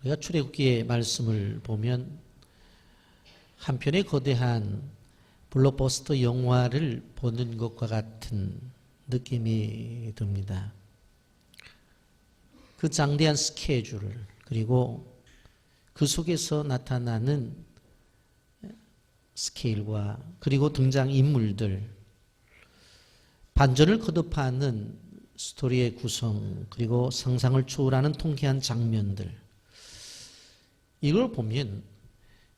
우리가 출애굽기의 말씀을 보면 한편의 거대한 블록버스터 영화를 보는 것과 같은 느낌이 듭니다. 그 장대한 스케줄, 그리고 그 속에서 나타나는 스케일과 그리고 등장인물들, 반전을 거듭하는 스토리의 구성, 그리고 상상을 초월하는 통쾌한 장면들, 이걸 보면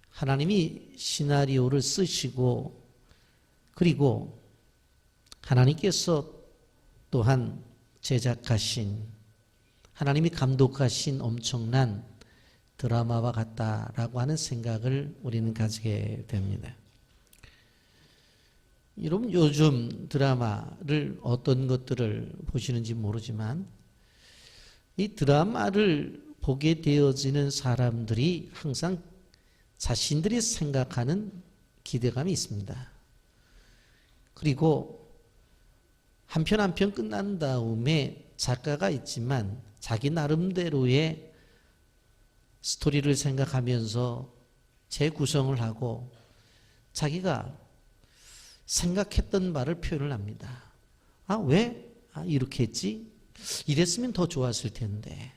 하나님이 시나리오를 쓰시고 그리고 하나님께서 또한 제작하신, 하나님이 감독하신 엄청난 드라마와 같다라고 하는 생각을 우리는 가지게 됩니다. 여러분, 요즘 드라마를 어떤 것들을 보시는지 모르지만 이 드라마를 보게 되어지는 사람들이 항상 자신들이 생각하는 기대감이 있습니다. 그리고 한 편 한 편 끝난 다음에 작가가 있지만 자기 나름대로의 스토리를 생각하면서 재구성을 하고 자기가 생각했던 바를 표현을 합니다. 왜 이렇게 했지? 이랬으면 더 좋았을 텐데.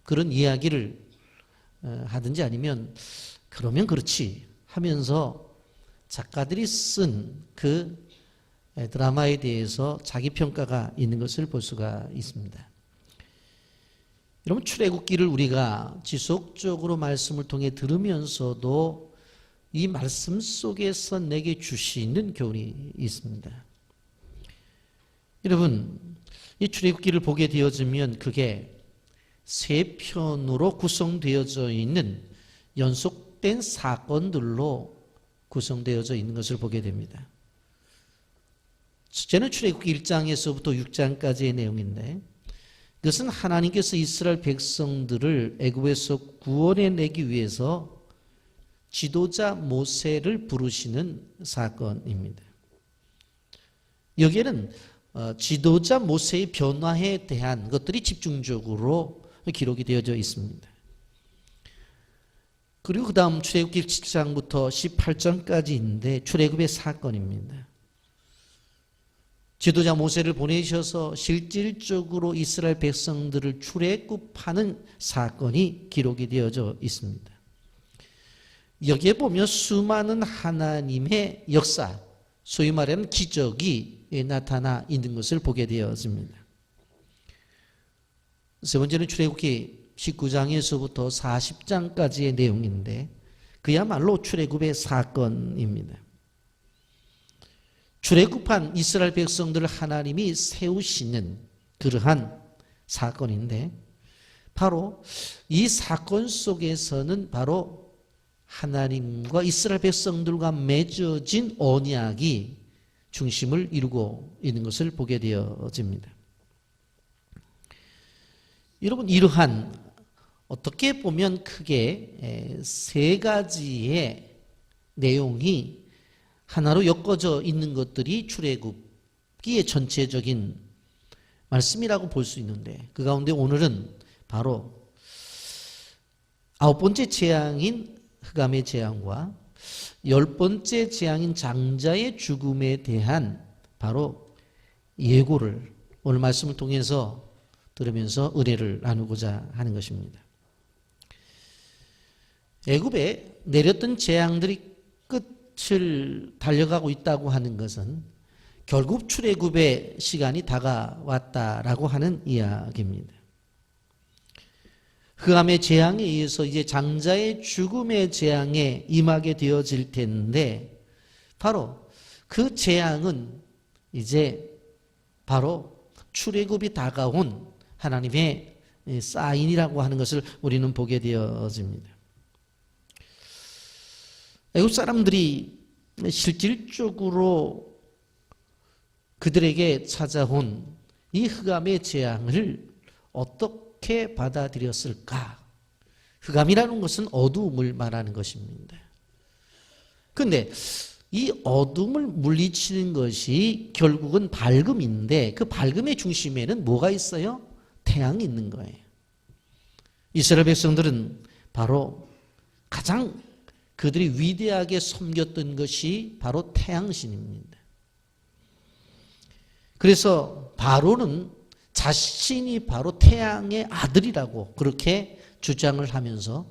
그런 이야기를 하든지 아니면 그러면 그렇지 하면서 작가들이 쓴 그 드라마에 대해서 자기 평가가 있는 것을 볼 수가 있습니다. 여러분, 출애굽기를 우리가 지속적으로 말씀을 통해 들으면서도 이 말씀 속에서 내게 주시는 교훈이 있습니다. 여러분, 이 출애굽기를 보게 되어지면 그게 세 편으로 구성되어져 있는 연속된 사건들로 구성되어져 있는 것을 보게 됩니다. 첫째는 출애굽기 1장에서부터 6장까지의 내용인데, 이것은 하나님께서 이스라엘 백성들을 애굽에서 구원해내기 위해서 지도자 모세를 부르시는 사건입니다. 여기에는 지도자 모세의 변화에 대한 것들이 집중적으로 기록이 되어져 있습니다. 그리고 그 다음 출애굽기 7장부터 18장까지인데 출애굽의 사건입니다. 지도자 모세를 보내셔서 실질적으로 이스라엘 백성들을 출애굽하는 사건이 기록이 되어져 있습니다. 여기에 보면 수많은 하나님의 역사, 소위 말하는 기적이 나타나 있는 것을 보게 되어집니다. 세 번째는 출애굽기 19장에서부터 40장까지의 내용인데 그야말로 출애굽의 사건입니다. 출애굽한 이스라엘 백성들을 하나님이 세우시는 그러한 사건인데, 바로 이 사건 속에서는 바로 하나님과 이스라엘 백성들과 맺어진 언약이 중심을 이루고 있는 것을 보게 되어집니다. 여러분, 이러한 어떻게 보면 크게 세 가지의 내용이 하나로 엮어져 있는 것들이 출애굽기의 전체적인 말씀이라고 볼 수 있는데, 그 가운데 오늘은 바로 9번째 재앙인 흑암의 재앙과 10번째 재앙인 장자의 죽음에 대한 바로 예고를 오늘 말씀을 통해서 들으면서 은혜를 나누고자 하는 것입니다. 애굽에 내렸던 재앙들이 끝을 달려가고 있다고 하는 것은 결국 출애굽의 시간이 다가왔다라고 하는 이야기입니다. 흑암의 재앙에 의해서 이제 장자의 죽음의 재앙에 임하게 되어질 텐데, 바로 그 재앙은 이제 바로 출애굽이 다가온 하나님의 사인이라고 하는 것을 우리는 보게 되어집니다. 애굽 사람들이 실질적으로 그들에게 찾아온 이 흑암의 재앙을 어떻게 받아들였을까? 흑암이라는 것은 어두움을 말하는 것입니다. 그런데 이 어둠을 물리치는 것이 결국은 밝음인데, 그 밝음의 중심에는 뭐가 있어요? 태양이 있는 거예요. 이스라엘 백성들은 바로 가장 그들이 위대하게 섬겼던 것이 바로 태양신입니다. 그래서 바로는 자신이 바로 태양의 아들이라고 그렇게 주장을 하면서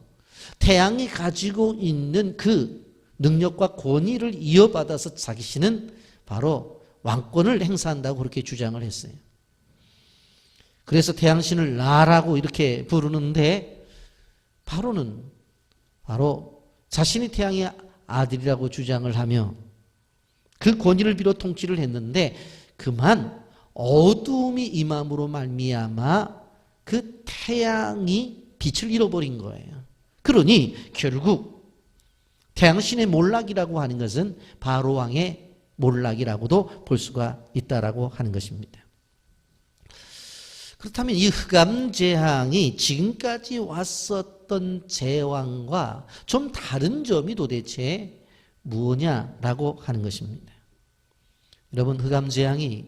태양이 가지고 있는 그 능력과 권위를 이어받아서 자신은 바로 왕권을 행사한다고 그렇게 주장을 했어요. 그래서 태양신을 라라고 이렇게 부르는데 바로는 바로 자신이 태양의 아들이라고 주장을 하며 그 권위를 빌어 통치를 했는데 그만 어두움이 임함으로 말미암아 그 태양이 빛을 잃어버린 거예요. 그러니 결국 태양신의 몰락이라고 하는 것은 바로 왕의 몰락이라고도 볼 수가 있다라고 하는 것입니다. 그렇다면 이 흑암재앙이 지금까지 왔었던 제왕과 좀 다른 점이 도대체 무엇냐라고 하는 것입니다. 여러분, 흑암재앙이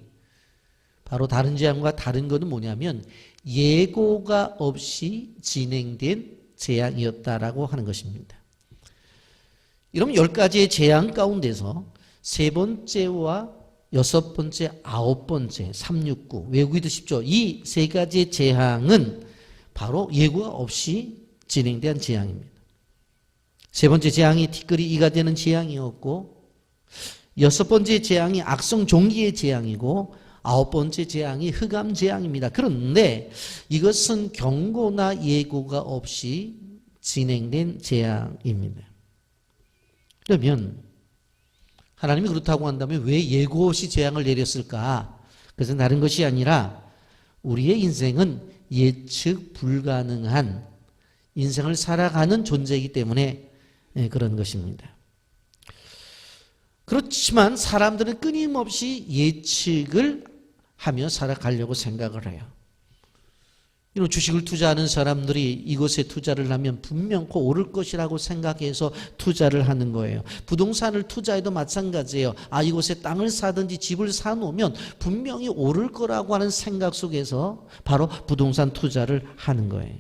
바로 다른 재앙과 다른 것은 뭐냐면 예고가 없이 진행된 재앙이었다라고 하는 것입니다. 여러분, 10가지의 재앙 가운데서 세 번째와 여섯 번째, 아홉 번째, 369 외우기 쉽죠. 이 세 가지의 재앙은 바로 예고가 없이 진행된 재앙입니다. 세 번째 재앙이 티끌이 이가 되는 재앙이었고, 여섯 번째 재앙이 악성 종기의 재앙이고, 아홉 번째 재앙이 흑암 재앙입니다. 그런데 이것은 경고나 예고가 없이 진행된 재앙입니다. 그러면 하나님이 그렇다고 한다면 왜 예고 없이 재앙을 내렸을까? 그것은 다른 것이 아니라 우리의 인생은 예측 불가능한 인생을 살아가는 존재이기 때문에 그런 것입니다. 그렇지만 사람들은 끊임없이 예측을 하며 살아가려고 생각을 해요. 이런 주식을 투자하는 사람들이 이것에 투자를 하면 분명코 오를 것이라고 생각해서 투자를 하는 거예요. 부동산을 투자해도 마찬가지예요. 이곳에 땅을 사든지 집을 사놓으면 분명히 오를 거라고 하는 생각 속에서 바로 부동산 투자를 하는 거예요.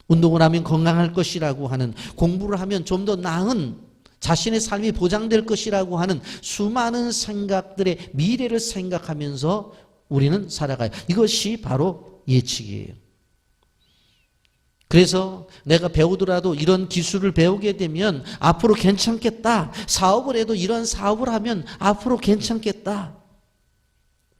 운동을 하면 건강할 것이라고 하는, 공부를 하면 좀 더 나은 자신의 삶이 보장될 것이라고 하는 수많은 생각들의 미래를 생각하면서 우리는 살아가요. 이것이 바로 예측이에요. 그래서 내가 배우더라도 이런 기술을 배우게 되면 앞으로 괜찮겠다. 사업을 해도 이런 사업을 하면 앞으로 괜찮겠다.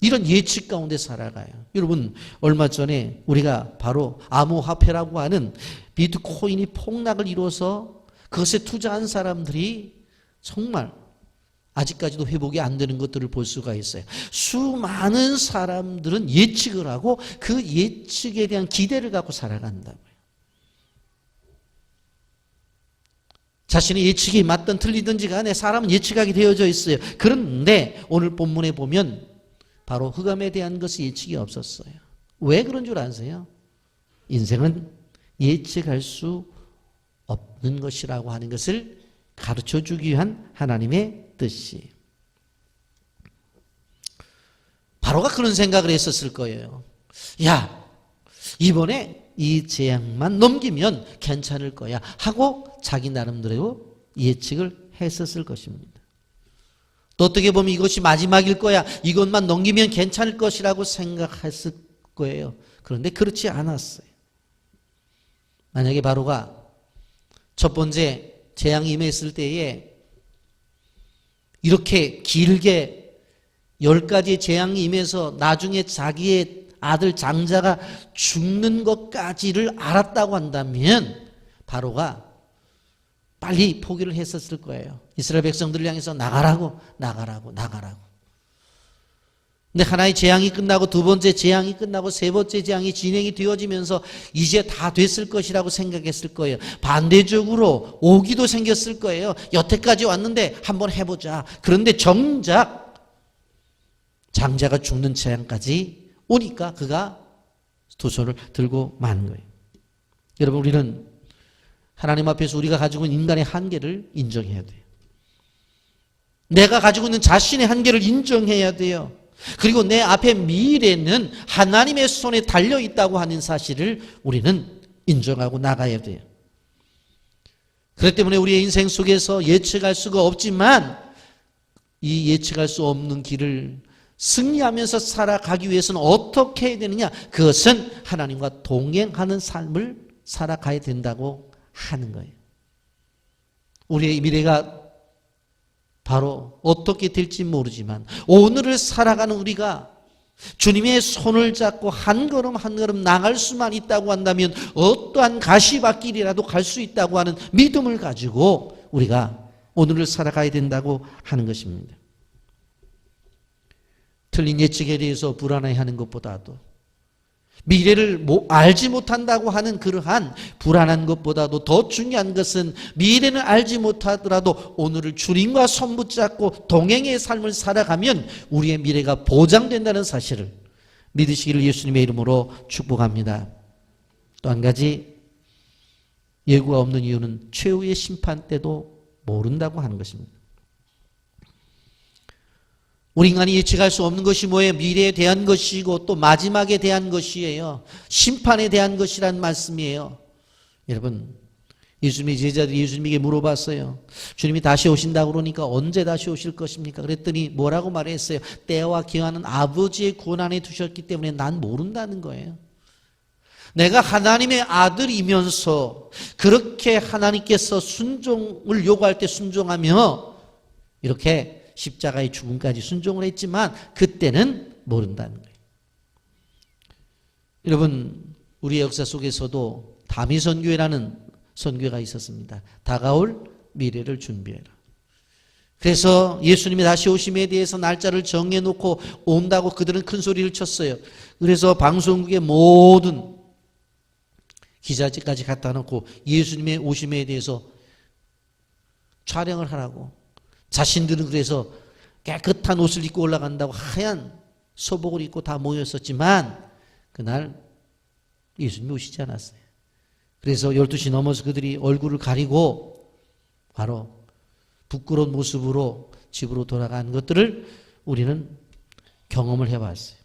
이런 예측 가운데 살아가요. 여러분, 얼마 전에 우리가 바로 암호화폐라고 하는 비트코인이 폭락을 이뤄서 그것에 투자한 사람들이 정말 아직까지도 회복이 안 되는 것들을 볼 수가 있어요. 수많은 사람들은 예측을 하고 그 예측에 대한 기대를 갖고 살아간다고요. 자신의 예측이 맞든 틀리든지 간에 사람은 예측하게 되어져 있어요. 그런데 오늘 본문에 보면 바로 흑암에 대한 것이 예측이 없었어요. 왜 그런 줄 아세요? 인생은 예측할 수 없는 것이라고 하는 것을 가르쳐주기 위한 하나님의 뜻이. 바로가 그런 생각을 했었을 거예요. 야, 이번에 이 재앙만 넘기면 괜찮을 거야 하고 자기 나름대로 예측을 했었을 것입니다. 또 어떻게 보면 이것이 마지막일 거야, 이것만 넘기면 괜찮을 것이라고 생각했을 거예요. 그런데 그렇지 않았어요. 만약에 바로가 첫 번째 재앙이 임했을 때에 이렇게 길게 10가지의 재앙이 임해서 나중에 자기의 아들 장자가 죽는 것까지를 알았다고 한다면 바로가 빨리 포기를 했었을 거예요. 이스라엘 백성들을 향해서 나가라고. 근데 하나의 재앙이 끝나고 두 번째 재앙이 끝나고 세 번째 재앙이 진행이 되어지면서 이제 다 됐을 것이라고 생각했을 거예요. 반대적으로 오기도 생겼을 거예요. 여태까지 왔는데 한번 해보자. 그런데 정작 장자가 죽는 재앙까지 오니까 그가 두 손을 들고 마는 거예요. 여러분, 우리는 하나님 앞에서 우리가 가지고 있는 인간의 한계를 인정해야 돼요. 내가 가지고 있는 자신의 한계를 인정해야 돼요. 그리고 내 앞의 미래는 하나님의 손에 달려있다고 하는 사실을 우리는 인정하고 나가야 돼요. 그렇기 때문에 우리의 인생 속에서 예측할 수가 없지만 이 예측할 수 없는 길을 승리하면서 살아가기 위해서는 어떻게 해야 되느냐? 그것은 하나님과 동행하는 삶을 살아가야 된다고 하는 거예요. 우리의 미래가 바로 어떻게 될지 모르지만 오늘을 살아가는 우리가 주님의 손을 잡고 한 걸음 한 걸음 나갈 수만 있다고 한다면 어떠한 가시밭길이라도 갈 수 있다고 하는 믿음을 가지고 우리가 오늘을 살아가야 된다고 하는 것입니다. 틀린 예측에 대해서 불안해하는 것보다도 미래를 알지 못한다고 하는 그러한 불안한 것보다도 더 중요한 것은 미래는 알지 못하더라도 오늘을 주님과 손붙잡고 동행의 삶을 살아가면 우리의 미래가 보장된다는 사실을 믿으시기를 예수님의 이름으로 축복합니다. 또 한 가지 예고가 없는 이유는 최후의 심판 때도 모른다고 하는 것입니다. 우리 인간이 예측할 수 없는 것이 뭐예요? 미래에 대한 것이고 또 마지막에 대한 것이에요. 심판에 대한 것이란 말씀이에요. 여러분, 예수님의 제자들이 예수님에게 물어봤어요. 주님이 다시 오신다고 그러니까 언제 다시 오실 것입니까? 그랬더니 뭐라고 말했어요? 때와 기한은 아버지의 권 안에 두셨기 때문에 난 모른다는 거예요. 내가 하나님의 아들이면서 그렇게 하나님께서 순종을 요구할 때 순종하며 이렇게 십자가의 죽음까지 순종을 했지만 그때는 모른다는 거예요. 여러분, 우리 역사 속에서도 다미선교회라는 선교회가 있었습니다. 다가올 미래를 준비해라. 그래서 예수님이 다시 오심에 대해서 날짜를 정해놓고 온다고 그들은 큰 소리를 쳤어요. 그래서 방송국의 모든 기자직까지 갖다 놓고 예수님의 오심에 대해서 촬영을 하라고. 자신들은 그래서 깨끗한 옷을 입고 올라간다고 하얀 소복을 입고 다 모였었지만 그날 예수님이 오시지 않았어요. 그래서 12시 넘어서 그들이 얼굴을 가리고 바로 부끄러운 모습으로 집으로 돌아가는 것들을 우리는 경험을 해봤어요.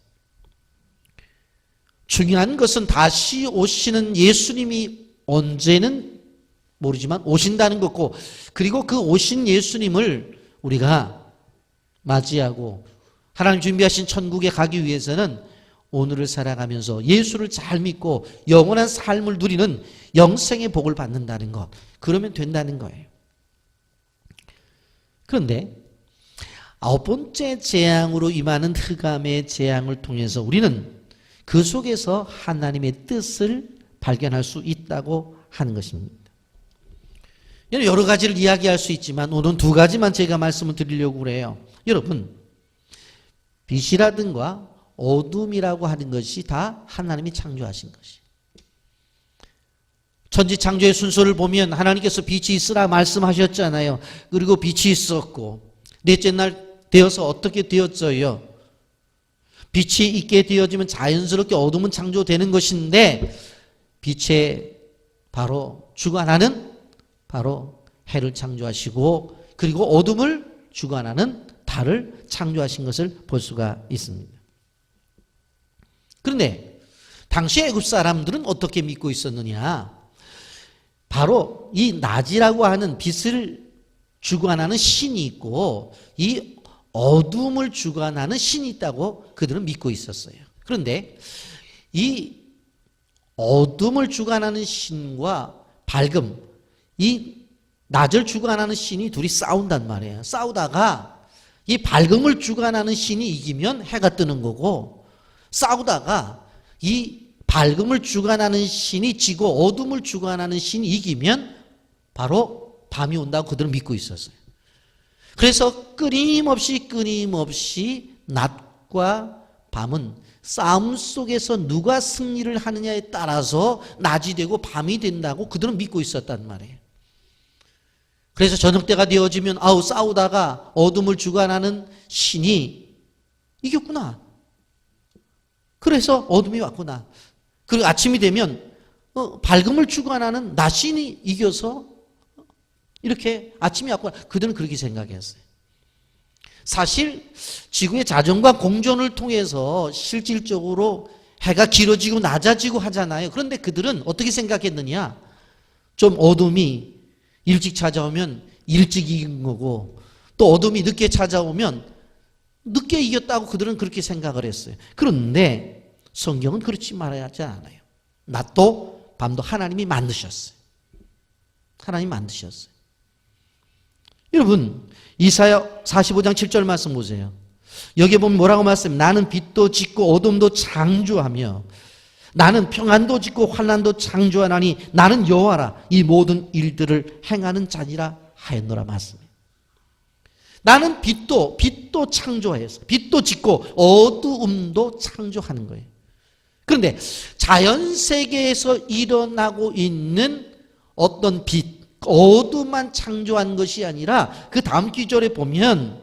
중요한 것은 다시 오시는 예수님이 언제는 모르지만 오신다는 거고, 그리고 그 오신 예수님을 우리가 맞이하고 하나님 준비하신 천국에 가기 위해서는 오늘을 살아가면서 예수를 잘 믿고 영원한 삶을 누리는 영생의 복을 받는다는 것, 그러면 된다는 거예요. 그런데 9번째 재앙으로 임하는 흑암의 재앙을 통해서 우리는 그 속에서 하나님의 뜻을 발견할 수 있다고 하는 것입니다. 여러 가지를 이야기할 수 있지만 오늘은 두 가지만 제가 말씀을 드리려고 그래요. 여러분, 빛이라든가 어둠이라고 하는 것이 다 하나님이 창조하신 것이. 천지 창조의 순서를 보면 하나님께서 빛이 있으라 말씀하셨잖아요. 그리고 빛이 있었고 넷째 날 되어서 어떻게 되었어요? 빛이 있게 되어지면 자연스럽게 어둠은 창조되는 것인데 빛의 바로 주관하는 바로 해를 창조하시고 그리고 어둠을 주관하는 달을 창조하신 것을 볼 수가 있습니다. 그런데 당시 애굽 사람들은 어떻게 믿고 있었느냐? 바로 이 낮이라고 하는 빛을 주관하는 신이 있고 이 어둠을 주관하는 신이 있다고 그들은 믿고 있었어요. 그런데 이 어둠을 주관하는 신과 밝음, 이 낮을 주관하는 신이 둘이 싸운단 말이에요. 싸우다가 이 밝음을 주관하는 신이 이기면 해가 뜨는 거고, 싸우다가 이 밝음을 주관하는 신이 지고 어둠을 주관하는 신이 이기면 바로 밤이 온다고 그들은 믿고 있었어요. 그래서 끊임없이 낮과 밤은 싸움 속에서 누가 승리를 하느냐에 따라서 낮이 되고 밤이 된다고 그들은 믿고 있었단 말이에요. 그래서 저녁 때가 되어지면 싸우다가 어둠을 주관하는 신이 이겼구나. 그래서 어둠이 왔구나. 그리고 아침이 되면 밝음을 주관하는 낮신이 이겨서 이렇게 아침이 왔구나. 그들은 그렇게 생각했어요. 사실 지구의 자전과 공전을 통해서 실질적으로 해가 길어지고 낮아지고 하잖아요. 그런데 그들은 어떻게 생각했느냐? 좀 어둠이 일찍 찾아오면 일찍 이긴 거고, 또 어둠이 늦게 찾아오면 늦게 이겼다고 그들은 그렇게 생각을 했어요. 그런데 성경은 그렇지 말하지 않아요. 낮도 밤도 하나님이 만드셨어요. 하나님이 만드셨어요. 여러분, 이사야 45장 7절 말씀 보세요. 여기에 보면 뭐라고 말씀해요? 나는 빛도 짓고 어둠도 창조하며 나는 평안도 짓고 환난도 창조하나니 나는 여호와라 이 모든 일들을 행하는 자니라 하였노라 말씀이에요. 나는 빛도 창조해서 빛도 짓고 어두움도 창조하는 거예요. 그런데 자연 세계에서 일어나고 있는 어떤 빛, 어둠만 창조한 것이 아니라 그 다음 기절에 보면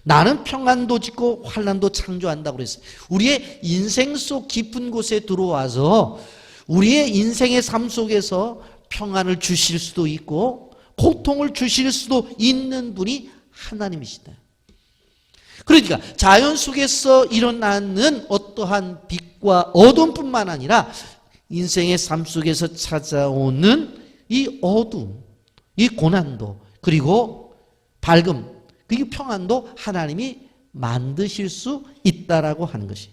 나는 평안도 짓고 환난도 창조한다고 그랬어요. 우리의 인생 속 깊은 곳에 들어와서 우리의 인생의 삶 속에서 평안을 주실 수도 있고 고통을 주실 수도 있는 분이 하나님이시다. 그러니까 자연 속에서 일어나는 어떠한 빛과 어둠뿐만 아니라 인생의 삶 속에서 찾아오는 이 어둠, 이 고난도, 그리고 밝음, 그리고 평안도 하나님이 만드실 수 있다라고 하는 것이.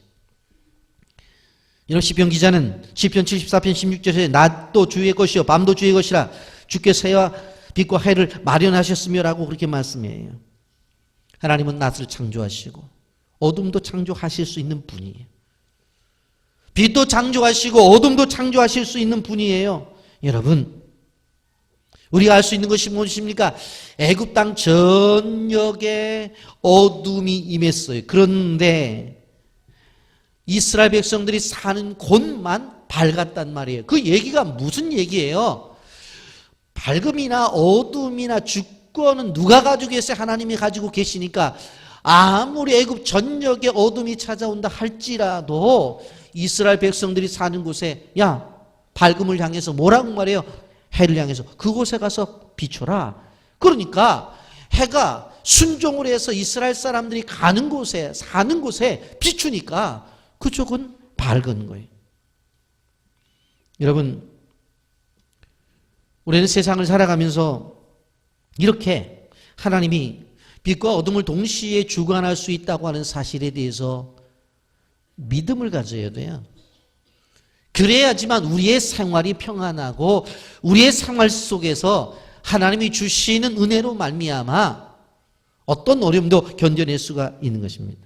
이런 시편 기자는 시편 74편 16절에 낮도 주의 것이요 밤도 주의 것이라 주께서 해와 빛과 해를 마련하셨으며라고 그렇게 말씀해요. 하나님은 낮을 창조하시고 어둠도 창조하실 수 있는 분이에요. 빛도 창조하시고 어둠도 창조하실 수 있는 분이에요. 여러분, 우리가 알 수 있는 것이 무엇입니까? 애굽 땅 전역에 어둠이 임했어요. 그런데 이스라엘 백성들이 사는 곳만 밝았단 말이에요. 그 얘기가 무슨 얘기예요? 밝음이나 어둠이나 주권은 누가 가지고 계세요? 하나님이 가지고 계시니까 아무리 애굽 전역에 어둠이 찾아온다 할지라도 이스라엘 백성들이 사는 곳에 야, 밝음을 향해서 뭐라고 말해요? 해를 향해서 그곳에 가서 비춰라. 그러니까 해가 순종을 해서 이스라엘 사람들이 가는 곳에, 사는 곳에 비추니까 그쪽은 밝은 거예요. 여러분, 우리는 세상을 살아가면서 이렇게 하나님이 빛과 어둠을 동시에 주관할 수 있다고 하는 사실에 대해서 믿음을 가져야 돼요. 그래야지만 우리의 생활이 평안하고 우리의 생활 속에서 하나님이 주시는 은혜로 말미암아 어떤 어려움도 견뎌낼 수가 있는 것입니다.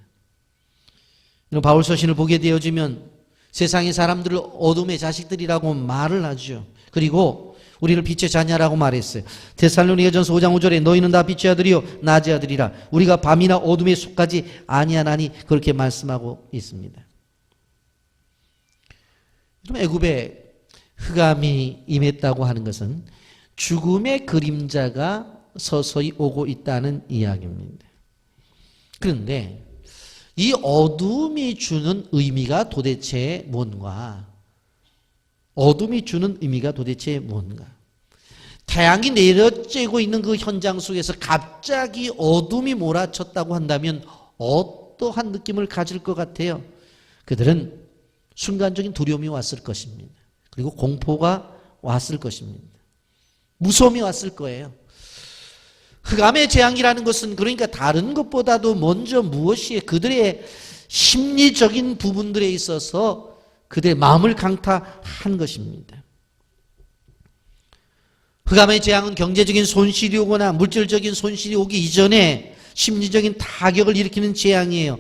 바울 서신을 보게 되어지면 세상의 사람들을 어둠의 자식들이라고 말을 하죠. 그리고 우리를 빛의 자녀라고 말했어요. 데살로니가전서 5장 5절에 너희는 다 빛의 아들이요 낮의 아들이라 우리가 밤이나 어둠에 속하지 아니하나니 그렇게 말씀하고 있습니다. 애굽에 흑암이 임했다고 하는 것은 죽음의 그림자가 서서히 오고 있다는 이야기입니다. 그런데 이 어둠이 주는 의미가 도대체 뭔가? 어둠이 주는 의미가 도대체 뭔가? 태양이 내려쬐고 있는 그 현장 속에서 갑자기 어둠이 몰아쳤다고 한다면 어떠한 느낌을 가질 것 같아요? 그들은 순간적인 두려움이 왔을 것입니다. 그리고 공포가 왔을 것입니다. 무서움이 왔을 거예요. 흑암의 재앙이라는 것은 그러니까 다른 것보다도 먼저 무엇이 그들의 심리적인 부분들에 있어서 그들의 마음을 강타한 것입니다. 흑암의 재앙은 경제적인 손실이 오거나 물질적인 손실이 오기 이전에 심리적인 타격을 일으키는 재앙이에요.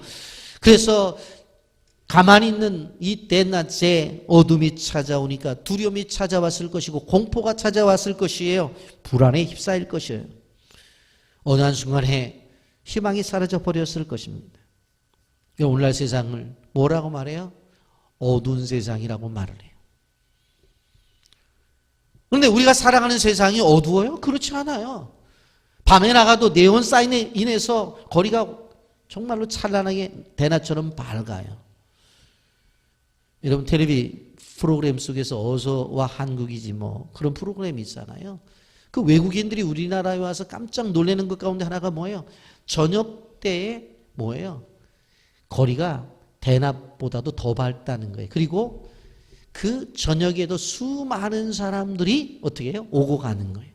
그래서 가만히 있는 이 대낮에 어둠이 찾아오니까 두려움이 찾아왔을 것이고 공포가 찾아왔을 것이에요. 불안에 휩싸일 것이에요. 어느 한순간에 희망이 사라져 버렸을 것입니다. 오늘날 세상을 뭐라고 말해요? 어두운 세상이라고 말을 해요. 그런데 우리가 살아가는 세상이 어두워요? 그렇지 않아요. 밤에 나가도 네온 사인에 인해서 거리가 정말로 찬란하게 대낮처럼 밝아요. 여러분 텔레비 프로그램 속에서 어서와 한국이지 뭐 그런 프로그램이 있잖아요. 그 외국인들이 우리나라에 와서 깜짝 놀라는 것 가운데 하나가 뭐예요? 저녁 때에 뭐예요? 거리가 대낮보다도 더 밝다는 거예요. 그리고 그 저녁에도 수많은 사람들이 어떻게 해요? 오고 가는 거예요.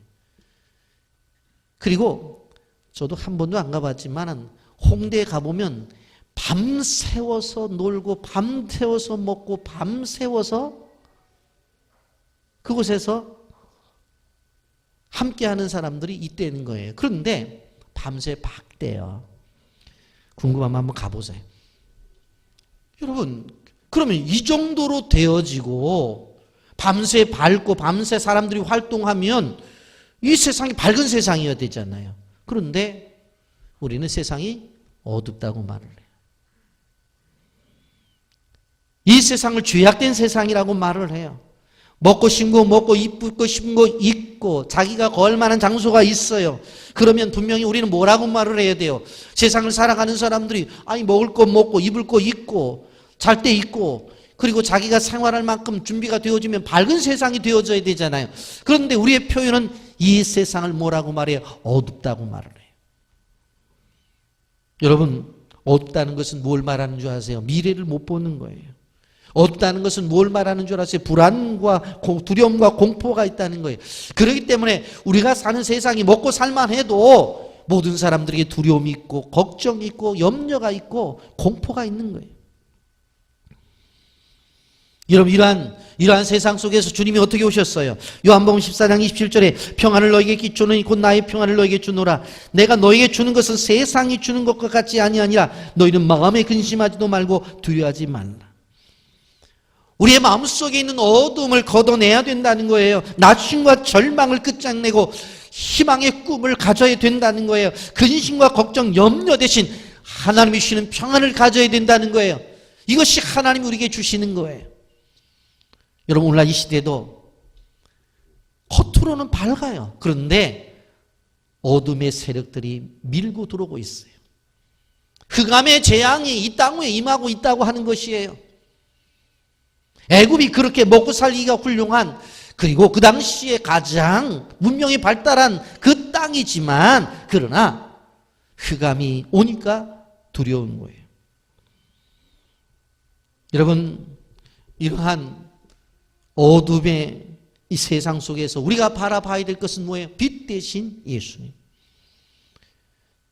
그리고 저도 한 번도 안 가봤지만 홍대에 가보면 밤새워서 놀고 밤새워서 먹고 밤새워서 그곳에서 함께하는 사람들이 있다는 거예요. 그런데 밤새 박대요. 궁금하면 한번 가보세요. 여러분, 그러면 이 정도로 되어지고 밤새 밝고 밤새 사람들이 활동하면 이 세상이 밝은 세상이어야 되잖아요. 그런데 우리는 세상이 어둡다고 말을 해요. 이 세상을 죄악된 세상이라고 말을 해요. 먹고 싶고 먹고 입고 싶은 거 입고 자기가 걸 만한 장소가 있어요. 그러면 분명히 우리는 뭐라고 말을 해야 돼요? 세상을 살아가는 사람들이 아니 먹을 거 먹고 입을 거 입고 잘 때 입고 그리고 자기가 생활할 만큼 준비가 되어지면 밝은 세상이 되어져야 되잖아요. 그런데 우리의 표현은 이 세상을 뭐라고 말해요? 어둡다고 말을 해요. 여러분, 어둡다는 것은 뭘 말하는 줄 아세요? 미래를 못 보는 거예요. 어둡다는 것은 뭘 말하는 줄 아세요? 불안과 두려움과 공포가 있다는 거예요. 그렇기 때문에 우리가 사는 세상이 먹고 살만 해도 모든 사람들에게 두려움이 있고 걱정이 있고 염려가 있고 공포가 있는 거예요. 여러분, 이러한 세상 속에서 주님이 어떻게 오셨어요? 요한복음 14장 27절에 평안을 너에게 끼주노니 곧 나의 평안을 너에게 주노라. 내가 너에게 주는 것은 세상이 주는 것과 같이 아니하니라. 너희는 마음에 근심하지도 말고 두려워하지 말라. 우리의 마음속에 있는 어둠을 걷어내야 된다는 거예요. 낙심과 절망을 끝장내고 희망의 꿈을 가져야 된다는 거예요. 근심과 걱정, 염려 대신 하나님이 주시는 평안을 가져야 된다는 거예요. 이것이 하나님이 우리에게 주시는 거예요. 여러분, 오늘날 이 시대도 겉으로는 밝아요. 그런데 어둠의 세력들이 밀고 들어오고 있어요. 흑암의 재앙이 이 땅 위에 임하고 있다고 하는 것이에요. 애굽이 그렇게 먹고 살기가 훌륭한, 그리고 그 당시에 가장 문명이 발달한 그 땅이지만 그러나 흑암이 오니까 두려운 거예요. 여러분, 이러한 어둠의 이 세상 속에서 우리가 바라봐야 될 것은 뭐예요? 빛 대신 예수님.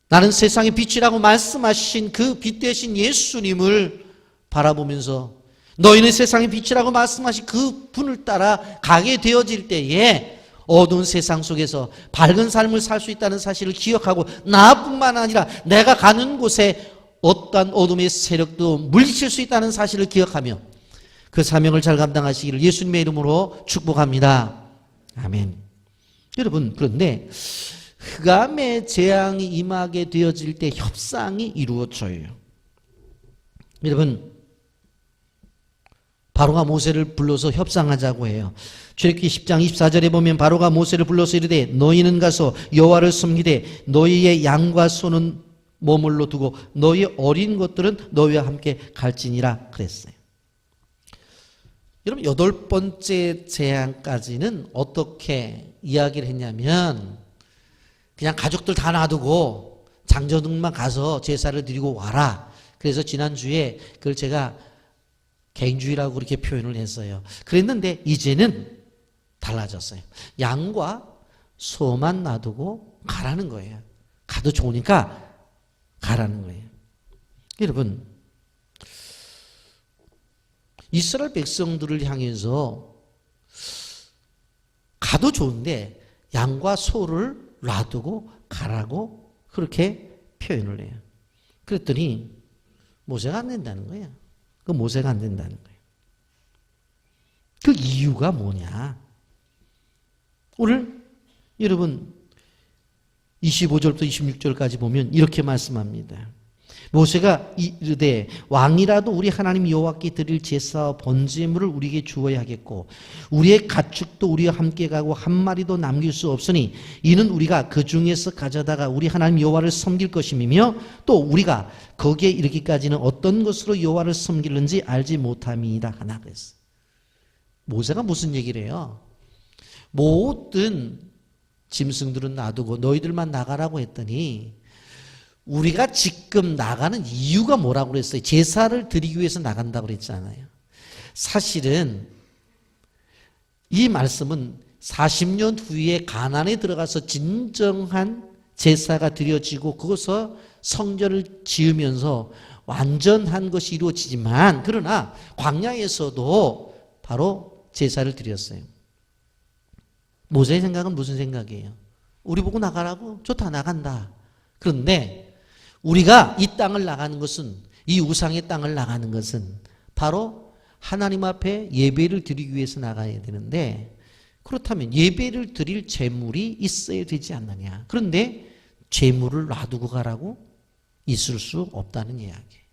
나는 세상의 빛이라고 말씀하신 그 빛 대신 예수님을 바라보면서 너희는 세상의 빛이라고 말씀하신 그 분을 따라 가게 되어질 때에 어두운 세상 속에서 밝은 삶을 살 수 있다는 사실을 기억하고 나뿐만 아니라 내가 가는 곳에 어떠한 어둠의 세력도 물리칠 수 있다는 사실을 기억하며 그 사명을 잘 감당하시기를 예수님의 이름으로 축복합니다. 아멘. 여러분, 그런데 흑암의 재앙이 임하게 되어질 때 협상이 이루어져요. 여러분, 바로가 모세를 불러서 협상하자고 해요. 출애굽기 10장 24절에 보면 바로가 모세를 불러서 이르되 너희는 가서 여호와를 섬기되 너희의 양과 소는 머물러 두고 너희 어린 것들은 너희와 함께 갈지니라 그랬어요. 여러분, 8번째 재앙까지는 어떻게 이야기를 했냐면 그냥 가족들 다 놔두고 장저등만 가서 제사를 드리고 와라. 그래서 지난주에 그걸 제가 개인주의라고 그렇게 표현을 했어요. 그랬는데 이제는 달라졌어요. 양과 소만 놔두고 가라는 거예요. 가도 좋으니까 가라는 거예요. 여러분, 이스라엘 백성들을 향해서 가도 좋은데 양과 소를 놔두고 가라고 그렇게 표현을 해요. 그랬더니 모세가 안 된다는 거예요. 그 모세가 안 된다는 거예요. 그 이유가 뭐냐? 오늘 여러분 25절부터 26절까지 보면 이렇게 말씀합니다. 모세가 이르되 왕이라도 우리 하나님 여호와께 드릴 제사와 번제물을 우리에게 주어야 하겠고 우리의 가축도 우리와 함께 가고 한 마리도 남길 수 없으니 이는 우리가 그 중에서 가져다가 우리 하나님 여호와를 섬길 것임이며 또 우리가 거기에 이르기까지는 어떤 것으로 여호와를 섬기는지 알지 못함이니라 하나 그랬어요. 모세가 무슨 얘기를 해요? 모든 짐승들은 놔두고 너희들만 나가라고 했더니 우리가 지금 나가는 이유가 뭐라고 그랬어요? 제사를 드리기 위해서 나간다고 그랬잖아요. 사실은 이 말씀은 40년 후에 가나안에 들어가서 진정한 제사가 드려지고 그것을 성전을 지으면서 완전한 것이 이루어지지만 그러나 광야에서도 바로 제사를 드렸어요. 모세의 생각은 무슨 생각이에요? 우리 보고 나가라고? 좋다, 나간다. 그런데 우리가 이 땅을 나가는 것은, 이 우상의 땅을 나가는 것은 바로 하나님 앞에 예배를 드리기 위해서 나가야 되는데, 그렇다면 예배를 드릴 제물이 있어야 되지 않느냐. 그런데 제물을 놔두고 가라고? 있을 수 없다는 이야기예요.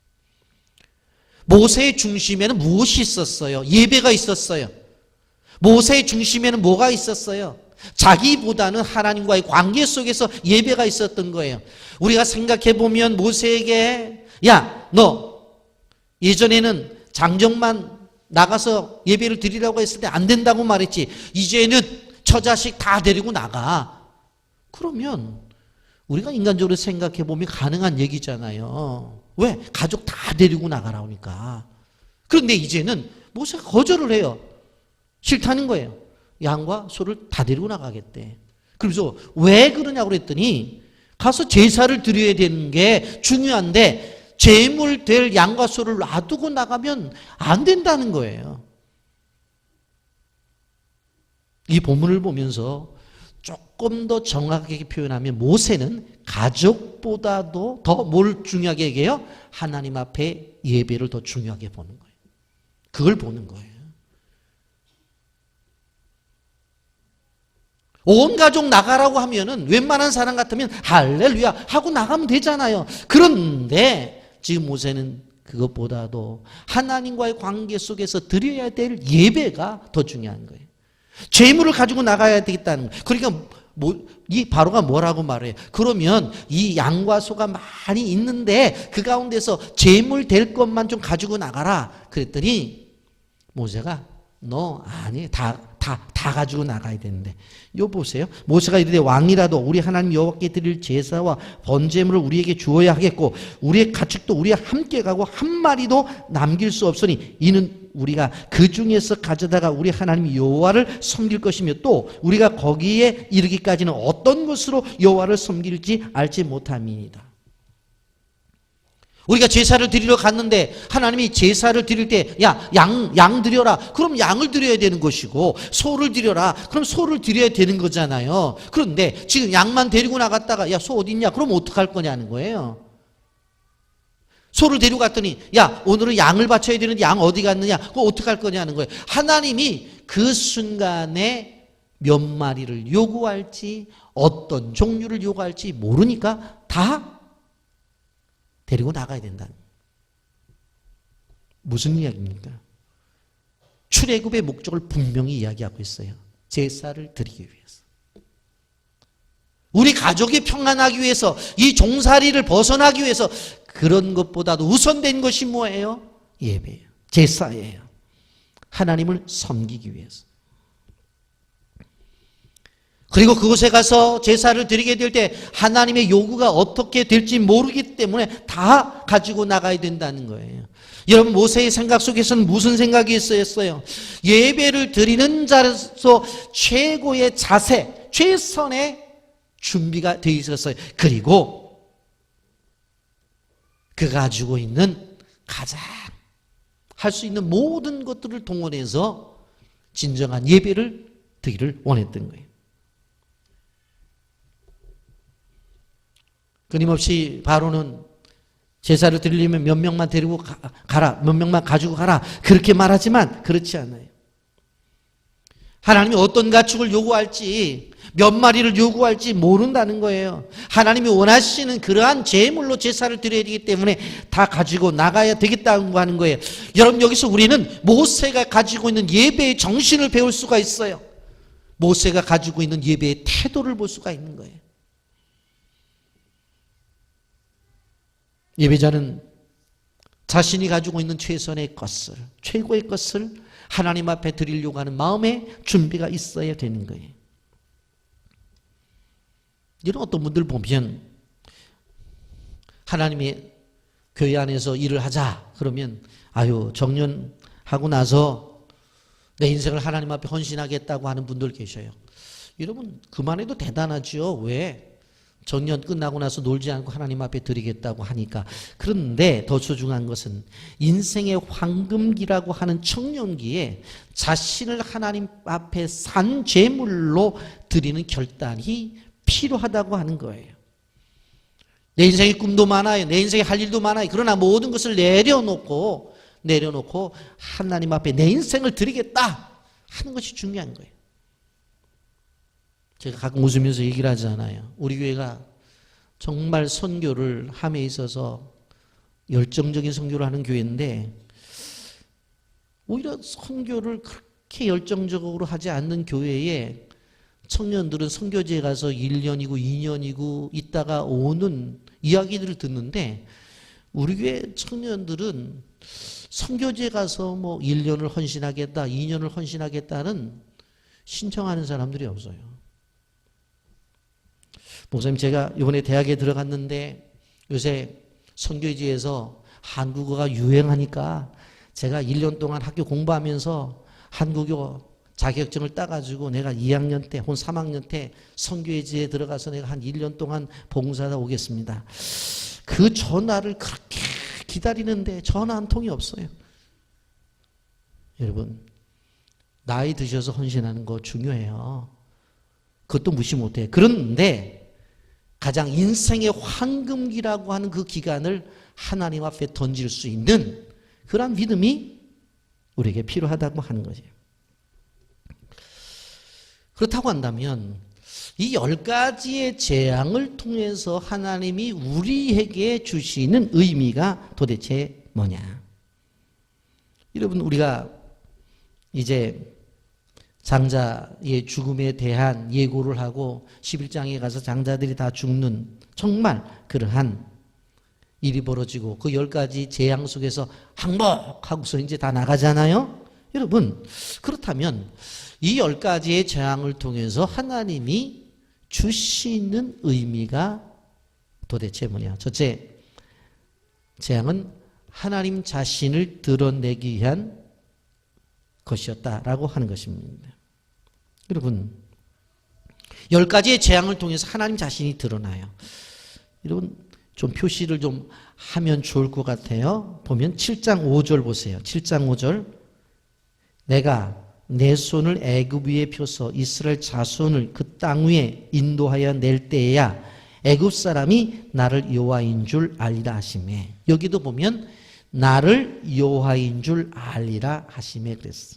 모세의 중심에는 무엇이 있었어요? 예배가 있었어요. 모세의 중심에는 뭐가 있었어요? 자기보다는 하나님과의 관계 속에서 예배가 있었던 거예요. 우리가 생각해 보면 모세에게, 야, 너 예전에는 장정만 나가서 예배를 드리라고 했을 때 안 된다고 말했지. 이제는 처자식 다 데리고 나가. 그러면 우리가 인간적으로 생각해 보면 가능한 얘기잖아요. 왜? 가족 다 데리고 나가라 하니까. 그런데 이제는 모세가 거절을 해요. 싫다는 거예요. 양과 소를 다 데리고 나가겠대. 그래서 왜 그러냐고 그랬더니 가서 제사를 드려야 되는 게 중요한데 제물 될 양과 소를 놔두고 나가면 안 된다는 거예요. 이 본문을 보면서 조금 더 정확하게 표현하면 모세는 가족보다도 더 뭘 중요하게 얘기해요? 하나님 앞에 예배를 더 중요하게 보는 거예요. 그걸 보는 거예요. 온 가족 나가라고 하면은 웬만한 사람 같으면 할렐루야 하고 나가면 되잖아요. 그런데 지금 모세는 그것보다도 하나님과의 관계 속에서 드려야 될 예배가 더 중요한 거예요. 재물을 가지고 나가야 되겠다는 거예요. 그러니까 이 바로가 뭐라고 말해요? 그러면 이 양과 소가 많이 있는데 그 가운데서 재물 될 것만 좀 가지고 나가라. 그랬더니 모세가 너 아니 다 가지고 나가야 되는데. 요 보세요. 모세가 이르되 왕이라도 우리 하나님 여호와께 드릴 제사와 번제물을 우리에게 주어야 하겠고 우리의 가축도 우리와 함께 가고 한 마리도 남길 수 없으니 이는 우리가 그 중에서 가져다가 우리 하나님 여호와를 섬길 것이며 또 우리가 거기에 이르기까지는 어떤 것으로 여호와를 섬길지 알지 못함이니이다. 우리가 제사를 드리러 갔는데 하나님이 제사를 드릴 때 야, 양 드려라. 그럼 양을 드려야 되는 것이고 소를 드려라. 그럼 소를 드려야 되는 거잖아요. 그런데 지금 양만 데리고 나갔다가 야, 소 어디 있냐? 그럼 어떡할 거냐는 거예요. 소를 데리고 갔더니 야, 오늘은 양을 바쳐야 되는데 양 어디 갔느냐? 그거 어떡할 거냐는 거예요. 하나님이 그 순간에 몇 마리를 요구할지 어떤 종류를 요구할지 모르니까 다 데리고 나가야 된다는. 무슨 이야기입니까? 출애굽의 목적을 분명히 이야기하고 있어요. 제사를 드리기 위해서. 우리 가족이 평안하기 위해서, 이 종살이를 벗어나기 위해서. 그런 것보다도 우선된 것이 뭐예요? 예배예요. 제사예요. 하나님을 섬기기 위해서. 그리고 그곳에 가서 제사를 드리게 될 때 하나님의 요구가 어떻게 될지 모르기 때문에 다 가지고 나가야 된다는 거예요. 여러분 모세의 생각 속에서는 무슨 생각이 있었어요? 예배를 드리는 자로서 최고의 자세, 최선의 준비가 되어 있었어요. 그리고 그가 가지고 있는 가장 할 수 있는 모든 것들을 동원해서 진정한 예배를 드리기를 원했던 거예요. 끊임없이 바로는 제사를 드리려면 몇 명만 데리고 가라, 몇 명만 가지고 가라 그렇게 말하지만 그렇지 않아요. 하나님이 어떤 가축을 요구할지 몇 마리를 요구할지 모른다는 거예요. 하나님이 원하시는 그러한 제물로 제사를 드려야 되기 때문에 다 가지고 나가야 되겠다고 하는 거예요. 여러분 여기서 우리는 모세가 가지고 있는 예배의 정신을 배울 수가 있어요. 모세가 가지고 있는 예배의 태도를 볼 수가 있는 거예요. 예배자는 자신이 가지고 있는 최선의 것을, 최고의 것을 하나님 앞에 드리려고 하는 마음의 준비가 있어야 되는 거예요. 이런 어떤 분들 보면 하나님의 교회 안에서 일을 하자 그러면 아유 정년하고 나서 내 인생을 하나님 앞에 헌신하겠다고 하는 분들 계셔요. 여러분 그만해도 대단하죠. 왜? 정년 끝나고 나서 놀지 않고 하나님 앞에 드리겠다고 하니까. 그런데 더 소중한 것은 인생의 황금기라고 하는 청년기에 자신을 하나님 앞에 산 제물로 드리는 결단이 필요하다고 하는 거예요. 내 인생의 꿈도 많아요. 내 인생에 할 일도 많아요. 그러나 모든 것을 내려놓고 하나님 앞에 내 인생을 드리겠다 하는 것이 중요한 거예요. 제가 가끔 웃으면서 얘기를 하잖아요. 우리 교회가 정말 선교를 함에 있어서 열정적인 선교를 하는 교회인데 오히려 선교를 그렇게 열정적으로 하지 않는 교회에 청년들은 선교지에 가서 1년이고 2년이고 있다가 오는 이야기들을 듣는데 우리 교회 청년들은 선교지에 가서 뭐 1년을 헌신하겠다, 2년을 헌신하겠다는 신청하는 사람들이 없어요. 목사님, 제가 이번에 대학에 들어갔는데 요새 선교지에서 한국어가 유행하니까 제가 1년 동안 학교 공부하면서 한국어 자격증을 따가지고 내가 2학년 때 혹은 3학년 때 선교지에 들어가서 내가 한 1년 동안 봉사하다 오겠습니다. 그 전화를 그렇게 기다리는데 전화 한 통이 없어요. 여러분, 나이 드셔서 헌신하는 거 중요해요. 그것도 무시 못해요. 그런데 가장 인생의 황금기라고 하는 그 기간을 하나님 앞에 던질 수 있는 그런 믿음이 우리에게 필요하다고 하는 거죠. 그렇다고 한다면 이 10가지의 재앙을 통해서 하나님이 우리에게 주시는 의미가 도대체 뭐냐? 여러분, 우리가 이제 장자의 죽음에 대한 예고를 하고 11장에 가서 장자들이 다 죽는 정말 그러한 일이 벌어지고 그 10가지 재앙 속에서 항복하고서 이제 다 나가잖아요. 여러분, 그렇다면 이 10가지의 재앙을 통해서 하나님이 주시는 의미가 도대체 뭐냐? 첫째, 재앙은 하나님 자신을 드러내기 위한 것이었다라고 하는 것입니다. 여러분, 10가지의 재앙을 통해서 하나님 자신이 드러나요. 여러분, 좀 표시를 좀 하면 좋을 것 같아요. 보면 7장 5절 보세요. 7장 5절. 내가 내 손을 애굽 위에 펴서 이스라엘 자손을 그 땅 위에 인도하여 낼 때에야 애굽 사람이 나를 여호와인 줄 알리라 하시매. 여기도 보면 나를 여호와인 줄 알리라 하시매 그랬어.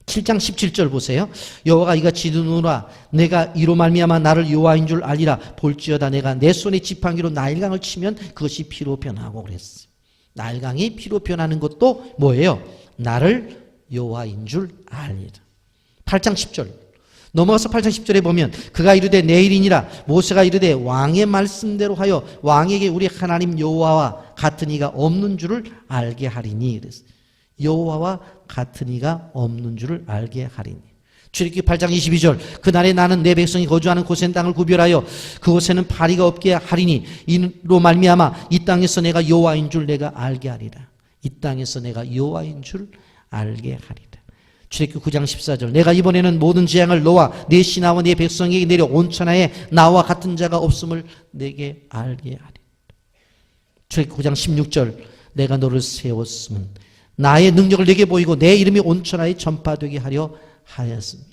7장 17절 보세요. 여호와가 이같이 이르노라 내가 이로 말미암아 나를 여호와인 줄 알리라. 볼지어다 내가 내 손의 지팡이로 나일강을 치면 그것이 피로 변하고 그랬어. 나일강이 피로 변하는 것도 뭐예요? 나를 여호와인 줄 알리라. 8장 10절 넘어가서 8장 10절에 보면 그가 이르되 내일이니라 모세가 이르되 왕의 말씀대로 하여 왕에게 우리 하나님 여호와와 같은 이가 없는 줄을 알게 하리니 그랬어요. 여호와와 같은 이가 없는 줄을 알게 하리니. 출애굽기 8장 22절 그날에 나는 내 백성이 거주하는 고센 땅을 구별하여 그곳에는 파리가 없게 하리니 이로 말미암아 이 땅에서 내가 여호와인 줄 내가 알게 하리라. 이 땅에서 내가 여호와인 줄 알게 하리라. 출애굽기 9장 14절 내가 이번에는 모든 재앙을 너와 네 신하와 네 백성에게 내려 온 천하에 나와 같은 자가 없음을 내게 알게 하리라. 출애굽기 9장 16절 내가 너를 세웠으면 나의 능력을 내게 보이고 내 이름이 온 천하에 전파되게 하려 하였습니다.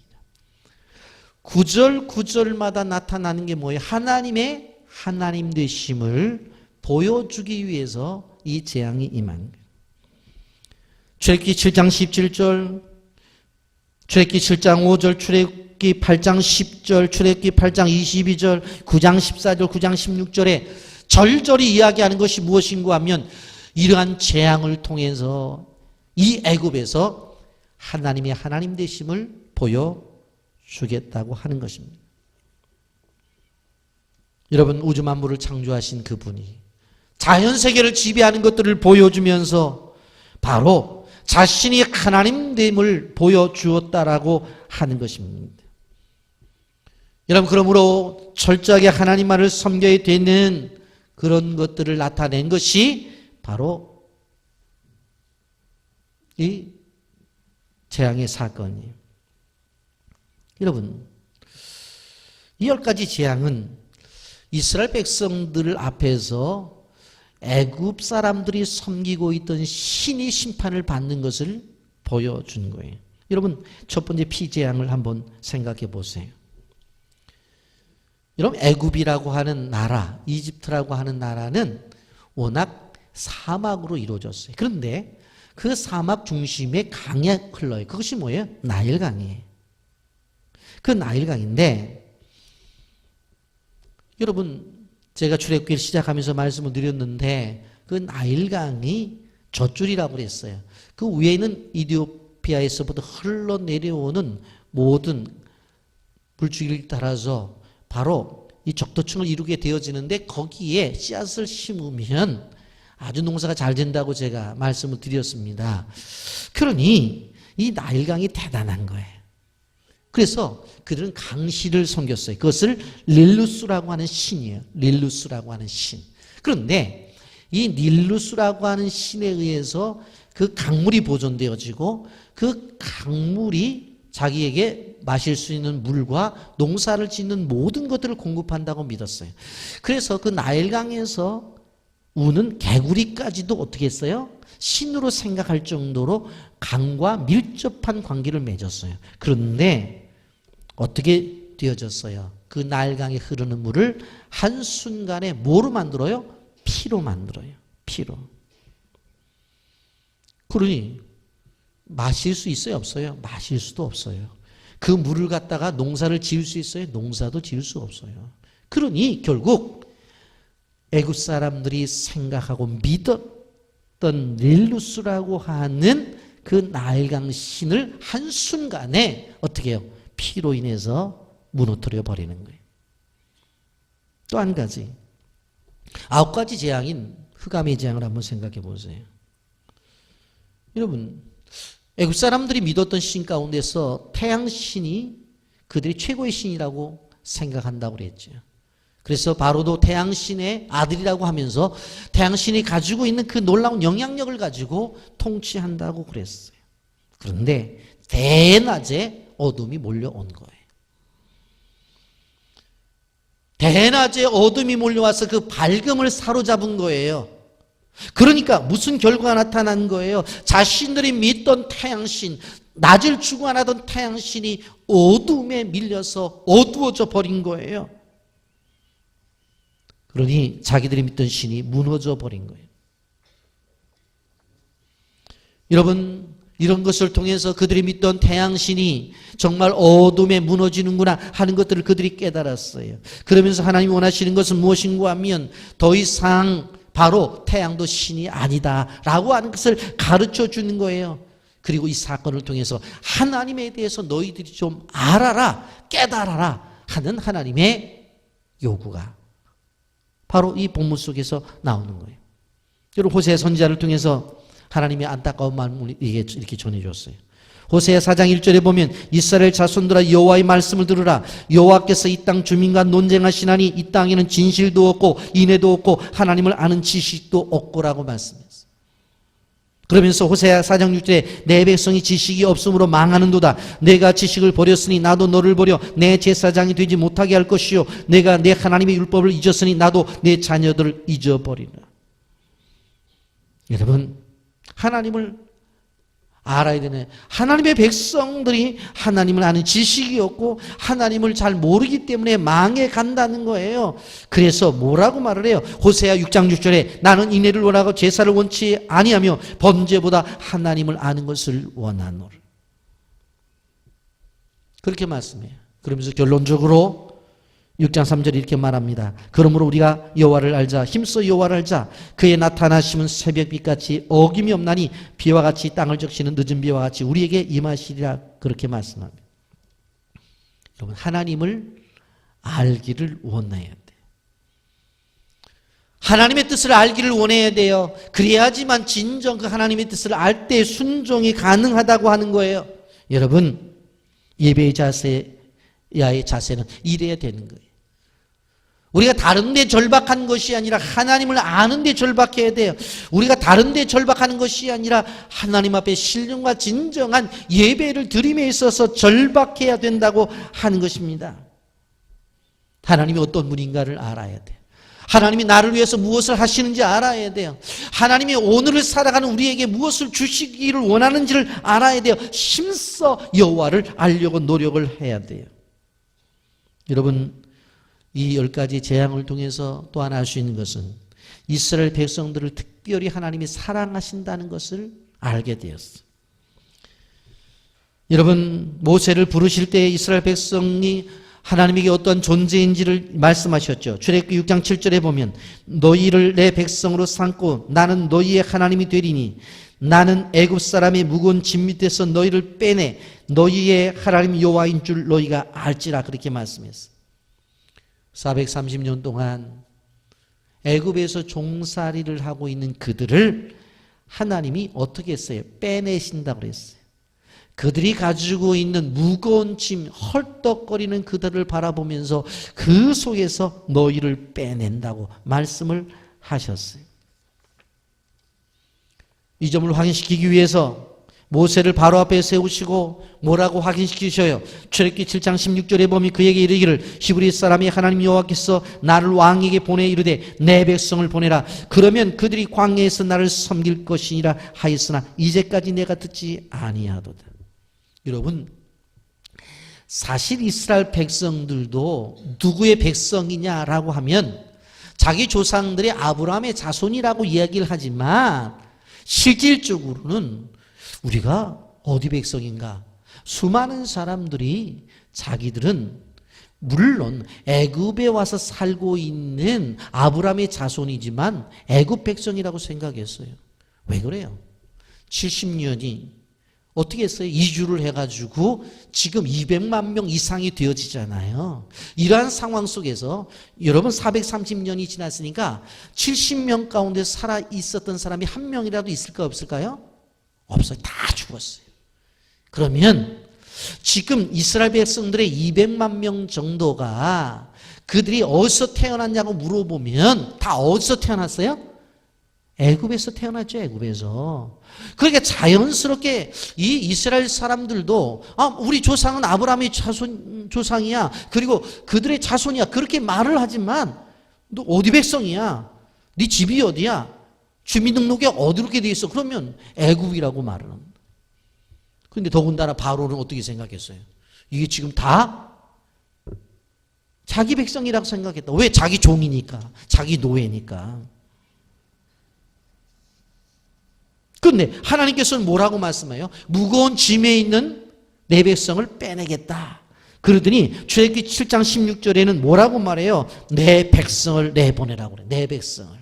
9절 9절마다 나타나는 게 뭐예요? 하나님의 하나님 되심을 보여주기 위해서 이 재앙이 임한 거예요. 출애굽기 7장 17절, 출애굽기 7장 5절, 출애굽기 8장 10절, 출애굽기 8장 22절, 9장 14절, 9장 16절에 절절히 이야기하는 것이 무엇인가 하면 이러한 재앙을 통해서 이 애굽에서 하나님의 하나님 되심을 보여주겠다고 하는 것입니다. 여러분, 우주 만물을 창조하신 그분이 자연세계를 지배하는 것들을 보여주면서 바로 자신이 하나님됨을 보여주었다라고 하는 것입니다. 여러분, 그러므로 철저하게 하나님 말을 섬겨야 되는 그런 것들을 나타낸 것이 바로 이 재앙의 사건이에요. 여러분, 이 10가지 재앙은 이스라엘 백성들 앞에서 애굽 사람들이 섬기고 있던 신이 심판을 받는 것을 보여준 거예요. 여러분, 첫 번째 피재앙을 한번 생각해 보세요. 여러분, 애굽이라고 하는 나라, 이집트라고 하는 나라는 워낙 사막으로 이루어졌어요. 그런데 그 사막 중심에 강이 흘러요. 그것이 뭐예요? 나일강이에요. 그 나일강인데, 여러분, 제가 출애굽기를 시작하면서 말씀을 드렸는데 그 나일강이 젖줄이라고 그랬어요. 그 위에는 이디오피아에서부터 흘러내려오는 모든 물줄기를 따라서 바로 이 적도층을 이루게 되어지는데, 거기에 씨앗을 심으면 아주 농사가 잘 된다고 제가 말씀을 드렸습니다. 그러니 이 나일강이 대단한 거예요. 그래서 그들은 강씨를 섬겼어요. 그것을 닐루스라고 하는 신이에요. 닐루스라고 하는 신. 그런데 이 닐루스라고 하는 신에 의해서 그 강물이 보존되어지고 그 강물이 자기에게 마실 수 있는 물과 농사를 짓는 모든 것들을 공급한다고 믿었어요. 그래서 그 나일강에서 우는 개구리까지도 어떻게 했어요? 신으로 생각할 정도로 강과 밀접한 관계를 맺었어요. 그런데 어떻게 되어졌어요? 그 나일강에 흐르는 물을 한순간에 뭐로 만들어요? 피로 만들어요. 피로. 그러니 마실 수 있어요? 없어요? 마실 수도 없어요. 그 물을 갖다가 농사를 지을 수 있어요? 농사도 지을 수 없어요. 그러니 결국 애굽 사람들이 생각하고 믿었던 닐루스라고 하는 그 나일강 신을 한순간에 어떻게 해요? 피로 인해서 무너뜨려 버리는 거예요. 또 한 가지, 9가지 재앙인 흑암의 재앙을 한번 생각해 보세요. 여러분, 애굽 사람들이 믿었던 신 가운데서 태양신이 그들이 최고의 신이라고 생각한다고 그랬죠. 그래서 바로도 태양신의 아들이라고 하면서 태양신이 가지고 있는 그 놀라운 영향력을 가지고 통치한다고 그랬어요. 그런데 대낮에 어둠이 몰려온 거예요. 대낮에 어둠이 몰려와서 그 밝음을 사로잡은 거예요. 그러니까 무슨 결과가 나타난 거예요? 자신들이 믿던 태양신, 낮을 주관하던 태양신이 어둠에 밀려서 어두워져 버린 거예요. 그러니 자기들이 믿던 신이 무너져 버린 거예요. 여러분, 이런 것을 통해서 그들이 믿던 태양신이 정말 어둠에 무너지는구나 하는 것들을 그들이 깨달았어요. 그러면서 하나님이 원하시는 것은 무엇인가 하면 더 이상 바로 태양도 신이 아니다라고 하는 것을 가르쳐 주는 거예요. 그리고 이 사건을 통해서 하나님에 대해서 너희들이 좀 알아라, 깨달아라 하는 하나님의 요구가 바로 이 본문 속에서 나오는 거예요. 여러분, 호세아 선지자를 통해서 하나님의 안타까운 마음을 이렇게 전해줬어요. 호세아 4장 1절에 보면 이스라엘 자손들아 여호와의 말씀을 들으라. 여호와께서 이 땅 주민과 논쟁하시나니 이 땅에는 진실도 없고 인애도 없고 하나님을 아는 지식도 없고라고 말씀했어요. 그러면서 호세아 4장 6절에 내 백성이 지식이 없음으로 망하는도다. 내가 지식을 버렸으니 나도 너를 버려 내 제사장이 되지 못하게 할 것이요 내가 내 하나님의 율법을 잊었으니 나도 내 자녀들을 잊어버리라. 여러분, 하나님을 알아야 되네. 하나님의 백성들이 하나님을 아는 지식이 없고 하나님을 잘 모르기 때문에 망해 간다는 거예요. 그래서 뭐라고 말을 해요? 호세아 6장 6절에 나는 인애를 원하고 제사를 원치 아니하며 번제보다 하나님을 아는 것을 원하노라. 그렇게 말씀해요. 그러면서 결론적으로 6장 3절에 이렇게 말합니다. 그러므로 우리가 여호와를 알자. 힘써 여호와를 알자. 그의 나타나심은 새벽빛같이 어김이 없나니 비와 같이 땅을 적시는 늦은 비와 같이 우리에게 임하시리라. 그렇게 말씀합니다. 여러분, 하나님을 알기를 원해야 돼요. 하나님의 뜻을 알기를 원해야 돼요. 그래야지만 진정 그 하나님의 뜻을 알 때 순종이 가능하다고 하는 거예요. 여러분, 예배의 자세야의 자세는 이래야 되는 거예요. 우리가 다른 데 절박한 것이 아니라 하나님을 아는 데 절박해야 돼요. 우리가 다른 데 절박하는 것이 아니라 하나님 앞에 신령과 진정한 예배를 드림에 있어서 절박해야 된다고 하는 것입니다. 하나님이 어떤 분인가를 알아야 돼요. 하나님이 나를 위해서 무엇을 하시는지 알아야 돼요. 하나님이 오늘을 살아가는 우리에게 무엇을 주시기를 원하는지를 알아야 돼요. 힘써 여호와를 알려고 노력을 해야 돼요. 여러분, 이 10가지 재앙을 통해서 또 하나 알 수 있는 것은 이스라엘 백성들을 특별히 하나님이 사랑하신다는 것을 알게 되었어요. 여러분, 모세를 부르실 때 이스라엘 백성이 하나님에게 어떤 존재인지를 말씀하셨죠. 출애굽기 6장 7절에 보면 너희를 내 백성으로 삼고 나는 너희의 하나님이 되리니 나는 애굽 사람의 무거운 짐 밑에서 너희를 빼내 너희의 하나님 여호와인 줄 너희가 알지라, 그렇게 말씀했어요. 430년 동안 애굽에서 종살이를 하고 있는 그들을 하나님이 어떻게 했어요? 빼내신다고 그랬어요. 그들이 가지고 있는 무거운 짐, 헐떡거리는 그들을 바라보면서 그 속에서 너희를 빼낸다고 말씀을 하셨어요. 이 점을 확인시키기 위해서 모세를 바로 앞에 세우시고 뭐라고 확인시키셔요? 출애굽기 7장 16절에 보면 그에게 이르기를 히브리 사람이 하나님 여호와께서 나를 왕에게 보내 이르되 내 백성을 보내라. 그러면 그들이 광야에서 나를 섬길 것이니라 하였으나 이제까지 내가 듣지 아니하도다. 여러분, 사실 이스라엘 백성들도 누구의 백성이냐라고 하면 자기 조상들이 아브라함의 자손이라고 이야기를 하지만 실질적으로는 우리가 어디 백성인가? 수많은 사람들이 자기들은 물론 애굽에 와서 살고 있는 아브라함의 자손이지만 애굽 백성이라고 생각했어요. 왜 그래요? 70년이 어떻게 했어요? 이주를 해가지고 지금 200만 명 이상이 되어지잖아요. 이러한 상황 속에서 여러분 430년이 지났으니까 70명 가운데 살아 있었던 사람이 한 명이라도 있을까 없을까요? 없어요. 다 죽었어요. 그러면 지금 이스라엘 백성들의 200만 명 정도가 그들이 어디서 태어났냐고 물어보면 다 어디서 태어났어요? 애굽에서 태어났죠. 애굽에서. 그러니까 자연스럽게 이 이스라엘 사람들도 우리 조상은 아브라함의 조상이야. 그리고 그들의 자손이야. 그렇게 말을 하지만 너 어디 백성이야? 네 집이 어디야? 주민등록에 어디로 돼 있어? 그러면 애굽이라고 말을 합니다. 그런데 더군다나 바로는 어떻게 생각했어요? 이게 지금 다 자기 백성이라고 생각했다. 왜? 자기 종이니까. 자기 노예니까. 그런데 하나님께서는 뭐라고 말씀해요? 무거운 짐에 있는 내 백성을 빼내겠다. 그러더니 출애굽기 7장 16절에는 뭐라고 말해요? 내 백성을 내보내라고 그래. 내 백성을.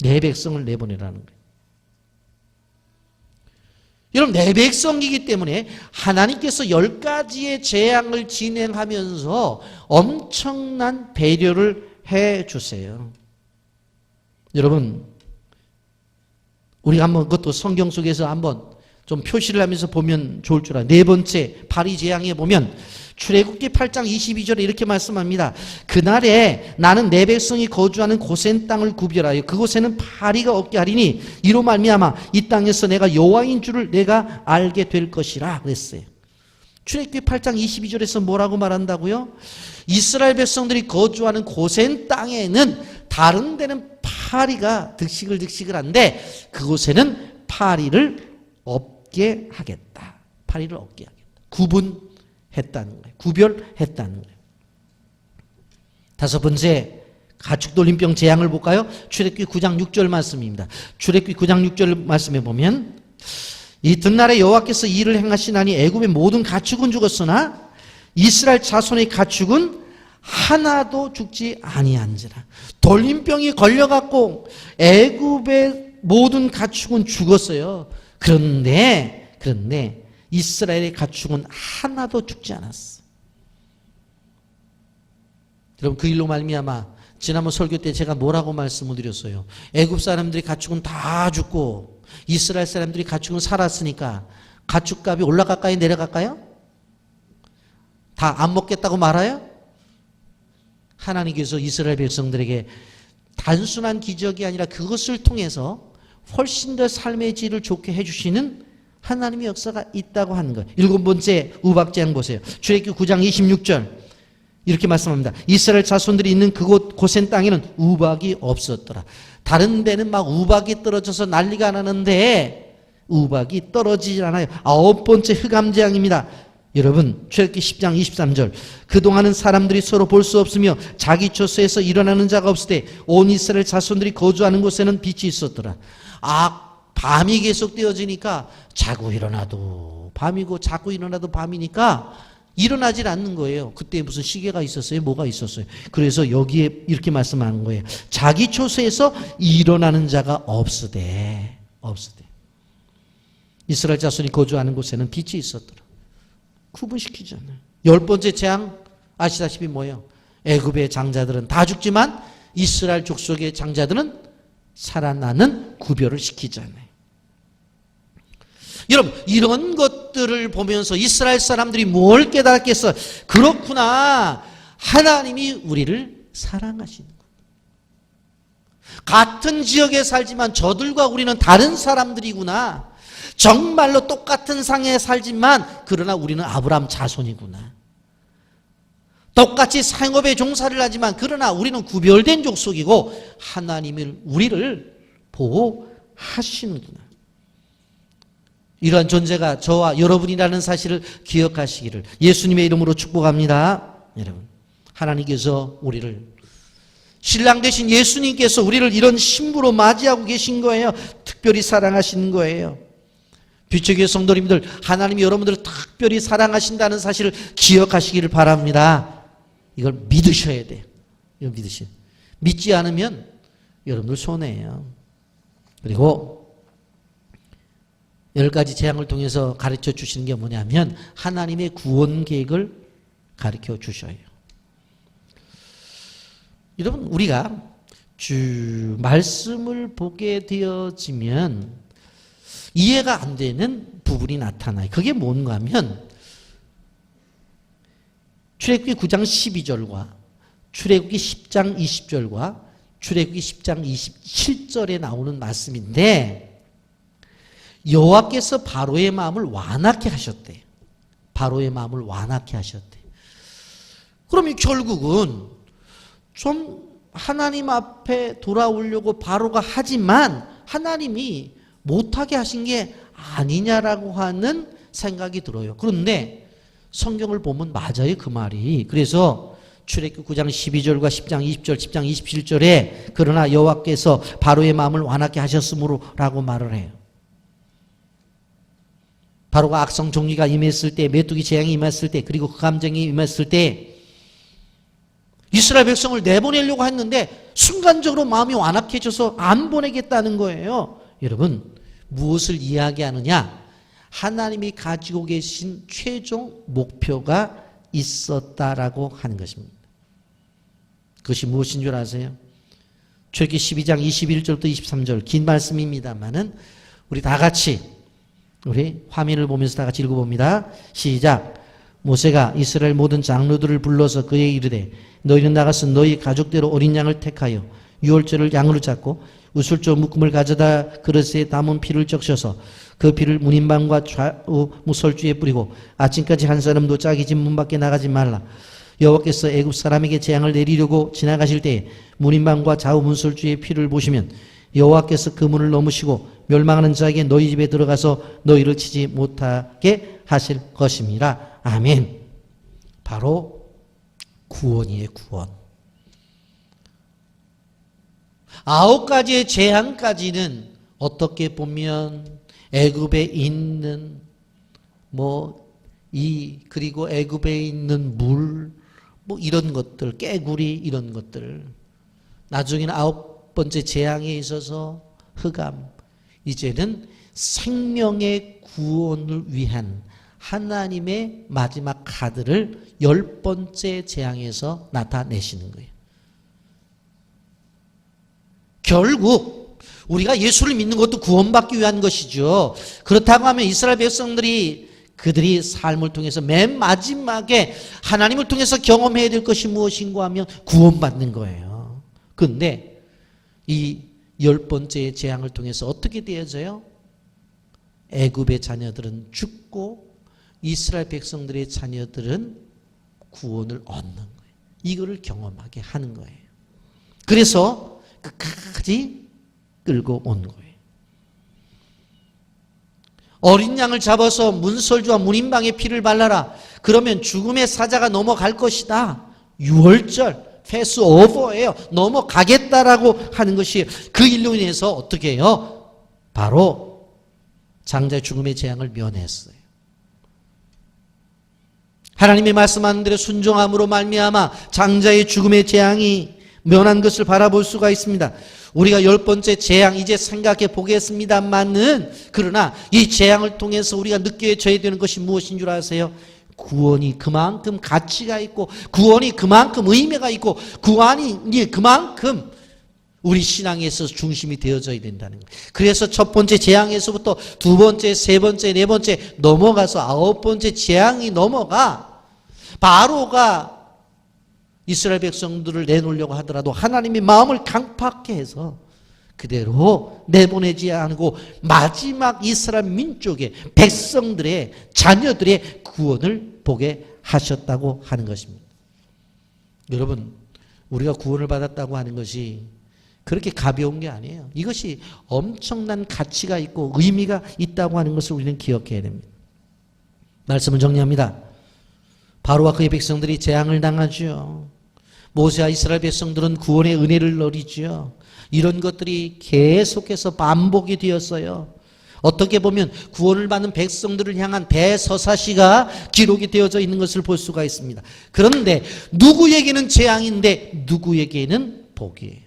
내 백성을 내보내라는 거예요. 여러분, 내 백성이기 때문에 하나님께서 10가지의 재앙을 진행하면서 엄청난 배려를 해 주세요. 여러분, 우리가 한번 그것도 성경 속에서 한번 좀 표시를 하면서 보면 좋을 줄 알아요. 네 번째 파리 재앙에 보면 출애굽기 8장 22절에 이렇게 말씀합니다. 그날에 나는 내 백성이 거주하는 고센 땅을 구별하여 그곳에는 파리가 없게 하리니 이로 말미암아 이 땅에서 내가 여호와인 줄을 내가 알게 될 것이라 그랬어요. 출애굽기 8장 22절에서 뭐라고 말한다고요? 이스라엘 백성들이 거주하는 고센 땅에는 다른 데는 파리가 득식을한데 그곳에는 파리를 없게 하겠다. 파리를 없게 하겠다. 구분했다는 거예요. 구별했다는 거예요. 다섯 번째, 가축돌림병 재앙을 볼까요? 출애굽기 9장 6절 말씀입니다. 출애굽기 9장 6절 말씀에 보면 이튿날에 여호와께서 이를 행하시나니 애굽의 모든 가축은 죽었으나 이스라엘 자손의 가축은 하나도 죽지 아니한지라. 돌림병이 걸려갖고 애굽의 모든 가축은 죽었어요. 그런데 이스라엘의 가축은 하나도 죽지 않았어. 여러분, 그 일로 말미암아 지난번 설교 때 제가 뭐라고 말씀을 드렸어요? 애굽 사람들이 가축은 다 죽고 이스라엘 사람들이 가축은 살았으니까 가축값이 올라갈까요? 내려갈까요? 다 안 먹겠다고 말아요? 하나님께서 이스라엘 백성들에게 단순한 기적이 아니라 그것을 통해서 훨씬 더 삶의 질을 좋게 해주시는 하나님의 역사가 있다고 하는 거예요. 일곱 번째 우박재앙 보세요. 출애굽기 9장 26절. 이렇게 말씀합니다. 이스라엘 자손들이 있는 그곳 고센 땅에는 우박이 없었더라. 다른 데는 막 우박이 떨어져서 난리가 나는데 우박이 떨어지지 않아요. 9번째 흑암재앙입니다. 여러분, 출애굽기 10장 23절. 그동안은 사람들이 서로 볼 수 없으며 자기 처소에서 일어나는 자가 없을 때 온 이스라엘 자손들이 거주하는 곳에는 빛이 있었더라. 밤이 계속 되어지니까 자고 일어나도 밤이고 자고 일어나도 밤이니까 일어나질 않는 거예요. 그때 무슨 시계가 있었어요? 뭐가 있었어요? 그래서 여기에 이렇게 말씀하는 거예요. 자기 처소에서 일어나는 자가 없으되. 이스라엘 자손이 거주하는 곳에는 빛이 있었더라. 구분시키잖아요. 10번째 재앙 아시다시피 뭐예요? 애굽의 장자들은 다 죽지만 이스라엘 족속의 장자들은 살아나는 구별을 시키잖아요. 여러분, 이런 것들을 보면서 이스라엘 사람들이 뭘 깨닫겠어? 그렇구나. 하나님이 우리를 사랑하시는 것. 같은 지역에 살지만 저들과 우리는 다른 사람들이구나. 정말로 똑같은 상에 살지만 그러나 우리는 아브라함 자손이구나. 똑같이 상업에 종사를 하지만 그러나 우리는 구별된 족속이고 하나님이 우리를 보호하시는구나. 이러한 존재가 저와 여러분이라는 사실을 기억하시기를 예수님의 이름으로 축복합니다. 여러분, 하나님께서 우리를, 신랑 되신 예수님께서 우리를 이런 신부로 맞이하고 계신 거예요. 특별히 사랑하시는 거예요. 빛의 성도님들, 하나님이 여러분들을 특별히 사랑하신다는 사실을 기억하시기를 바랍니다. 이걸 믿으셔야 돼요. 이걸 믿으셔야 돼요. 믿지 않으면 여러분들 손해예요. 그리고 10가지 재앙을 통해서 가르쳐 주시는 게 뭐냐면 하나님의 구원 계획을 가르쳐 주셔요. 여러분, 우리가 말씀을 보게 되어지면 이해가 안 되는 부분이 나타나요. 그게 뭔가 하면 출애굽기 9장 12절과 출애굽기 10장 20절과 출애굽기 10장 27절에 나오는 말씀인데 여호와께서 바로의 마음을 완악케 하셨대요. 바로의 마음을 완악케 하셨대요. 그러면 결국은 좀 하나님 앞에 돌아오려고 바로가 하지만 하나님이 못하게 하신 게 아니냐라고 하는 생각이 들어요. 그런데 성경을 보면 맞아요, 그 말이. 그래서 출애굽기 9장 12절과 10장 20절, 10장 27절에 그러나 여호와께서 바로의 마음을 완악케 하셨으므로 라고 말을 해요. 바로가 악성 종기가 임했을 때, 메뚜기 재앙이 임했을 때, 그리고 흑암쟁이 임했을 때 이스라엘 백성을 내보내려고 했는데 순간적으로 마음이 완악해져서 안 보내겠다는 거예요. 여러분, 무엇을 이야기하느냐? 하나님이 가지고 계신 최종 목표가 있었다라고 하는 것입니다. 그것이 무엇인 줄 아세요? 출애굽기 12장 21절부터 23절 긴 말씀입니다만은 우리 다 같이 우리 화면을 보면서 다 같이 읽어봅니다. 시작. 모세가 이스라엘 모든 장로들을 불러서 그에게 이르되 너희는 나가서 너희 가족대로 어린 양을 택하여 유월절을 양으로 잡고 우슬조 묶음을 가져다 그릇에 담은 피를 적셔서 그 피를 문인방과 좌우 무설주에 뿌리고 아침까지 한 사람도 자기 집 문 밖에 나가지 말라. 여호와께서 애굽 사람에게 재앙을 내리려고 지나가실 때에 문인방과 좌우 문설주의 피를 보시면 여호와께서 그 문을 넘으시고 멸망하는 자에게 너희 집에 들어가서 너희를 치지 못하게 하실 것임이라. 아멘. 바로 구원이에요, 구원. 9가지의 재앙까지는 어떻게 보면 애굽에 있는 그리고 애굽에 있는 물 이런 것들, 깨구리 이런 것들. 나중에는 9번째 재앙에 있어서 흑암. 이제는 생명의 구원을 위한 하나님의 마지막 카드를 10번째 재앙에서 나타내시는 거예요. 결국 우리가 예수를 믿는 것도 구원받기 위한 것이죠. 그렇다고 하면 이스라엘 백성들이 그들이 삶을 통해서 맨 마지막에 하나님을 통해서 경험해야 될 것이 무엇인가 하면 구원받는 거예요. 그런데 이 10번째 재앙을 통해서 어떻게 되어져요? 애굽의 자녀들은 죽고 이스라엘 백성들의 자녀들은 구원을 얻는 거예요. 이거를 경험하게 하는 거예요. 그래서 끝까지 끌고 온 거예요. 어린 양을 잡아서 문설주와 문인방에 피를 발라라. 그러면 죽음의 사자가 넘어갈 것이다. 유월절, 패스오버예요. 넘어가겠다라고 하는 것이 그 일로 인해서 어떻게 해요? 바로 장자의 죽음의 재앙을 면했어요. 하나님의 말씀하는 대로 순종함으로 말미암아 장자의 죽음의 재앙이 면한 것을 바라볼 수가 있습니다. 우리가 10번째 재앙 이제 생각해 보겠습니다만은, 그러나 이 재앙을 통해서 우리가 느껴져야 되는 것이 무엇인 줄 아세요? 구원이 그만큼 가치가 있고, 구원이 그만큼 의미가 있고, 구원이 그만큼 우리 신앙에 있어서 중심이 되어져야 된다는 거예요. 그래서 첫 번째 재앙에서부터 두 번째, 세 번째, 네 번째 넘어가서 9번째 재앙이 넘어가, 바로가 이스라엘 백성들을 내놓으려고 하더라도 하나님의 마음을 강팍해 해서 그대로 내보내지 않고 마지막 이스라엘 민족의 백성들의 자녀들의 구원을 보게 하셨다고 하는 것입니다. 여러분, 우리가 구원을 받았다고 하는 것이 그렇게 가벼운 게 아니에요. 이것이 엄청난 가치가 있고 의미가 있다고 하는 것을 우리는 기억해야 됩니다. 말씀을 정리합니다. 바로와 그의 백성들이 재앙을 당하죠. 모세와 이스라엘 백성들은 구원의 은혜를 누리죠. 이런 것들이 계속해서 반복이 되었어요. 어떻게 보면 구원을 받는 백성들을 향한 대서사시가 기록이 되어져 있는 것을 볼 수가 있습니다. 그런데 누구에게는 재앙인데 누구에게는 복이에요.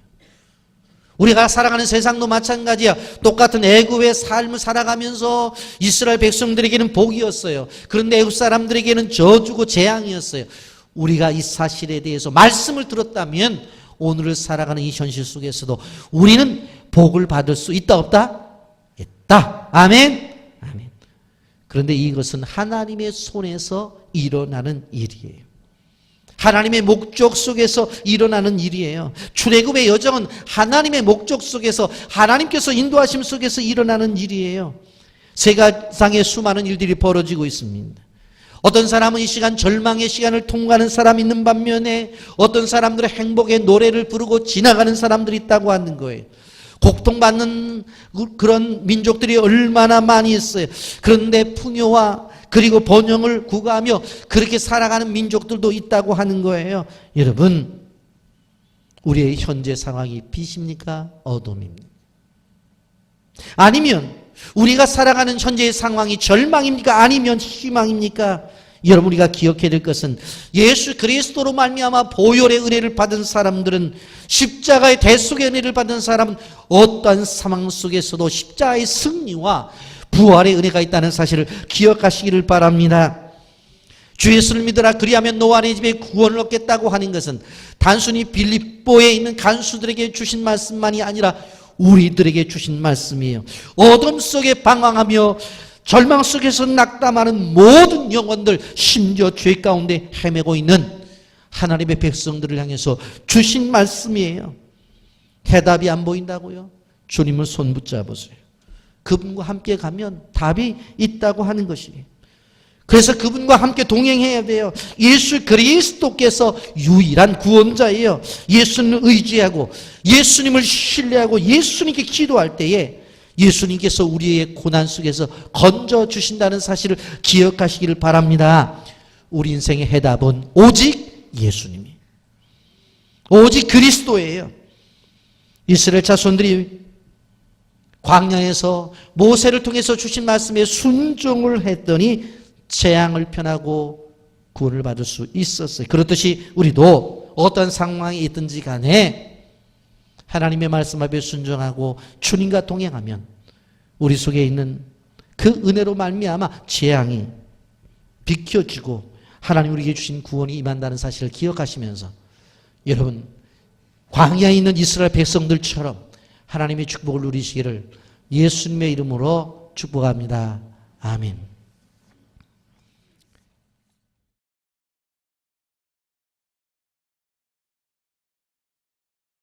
우리가 살아가는 세상도 마찬가지야. 똑같은 애굽의 삶을 살아가면서 이스라엘 백성들에게는 복이었어요. 그런데 애굽 사람들에게는 저주고 재앙이었어요. 우리가 이 사실에 대해서 말씀을 들었다면 오늘을 살아가는 이 현실 속에서도 우리는 복을 받을 수 있다 없다? 있다. 아멘. 아멘. 그런데 이것은 하나님의 손에서 일어나는 일이에요. 하나님의 목적 속에서 일어나는 일이에요. 출애굽의 여정은 하나님의 목적 속에서, 하나님께서 인도하심 속에서 일어나는 일이에요. 세상에 수많은 일들이 벌어지고 있습니다. 어떤 사람은 이 시간 절망의 시간을 통과하는 사람이 있는 반면에 어떤 사람들은 행복의 노래를 부르고 지나가는 사람들이 있다고 하는 거예요. 고통받는 그런 민족들이 얼마나 많이 있어요. 그런데 풍요와 그리고 번영을 구가하며 그렇게 살아가는 민족들도 있다고 하는 거예요. 여러분, 우리의 현재 상황이 빛입니까? 어둠입니까? 아니면 우리가 살아가는 현재의 상황이 절망입니까? 아니면 희망입니까? 여러분, 우리가 기억해야 될 것은 예수 그리스도로 말미암아 보혈의 은혜를 받은 사람들은, 십자가의 대속의 은혜를 받은 사람은 어떠한 상황 속에서도 십자가의 승리와 부활의 은혜가 있다는 사실을 기억하시기를 바랍니다. 주 예수를 믿으라 그리하면 너와 네 집에 구원을 얻겠다고 하는 것은 단순히 빌립보에 있는 간수들에게 주신 말씀만이 아니라 우리들에게 주신 말씀이에요. 어둠 속에 방황하며 절망 속에서 낙담하는 모든 영혼들, 심지어 죄 가운데 헤매고 있는 하나님의 백성들을 향해서 주신 말씀이에요. 해답이 안 보인다고요? 주님을 손 붙잡으세요. 그분과 함께 가면 답이 있다고 하는 것이에요. 그래서 그분과 함께 동행해야 돼요. 예수 그리스도께서 유일한 구원자예요. 예수님을 의지하고 예수님을 신뢰하고 예수님께 기도할 때에 예수님께서 우리의 고난 속에서 건져주신다는 사실을 기억하시기를 바랍니다. 우리 인생의 해답은 오직 예수님이에요. 오직 그리스도예요. 이스라엘 자손들이 광야에서 모세를 통해서 주신 말씀에 순종을 했더니 재앙을 편하고 구원을 받을 수 있었어요. 그렇듯이 우리도 어떤 상황이 있든지 간에 하나님의 말씀 앞에 순종하고 주님과 동행하면 우리 속에 있는 그 은혜로 말미암아 재앙이 비켜지고 하나님 우리에게 주신 구원이 임한다는 사실을 기억하시면서 여러분, 광야에 있는 이스라엘 백성들처럼 하나님의 축복을 누리시기를 예수님의 이름으로 축복합니다. 아멘.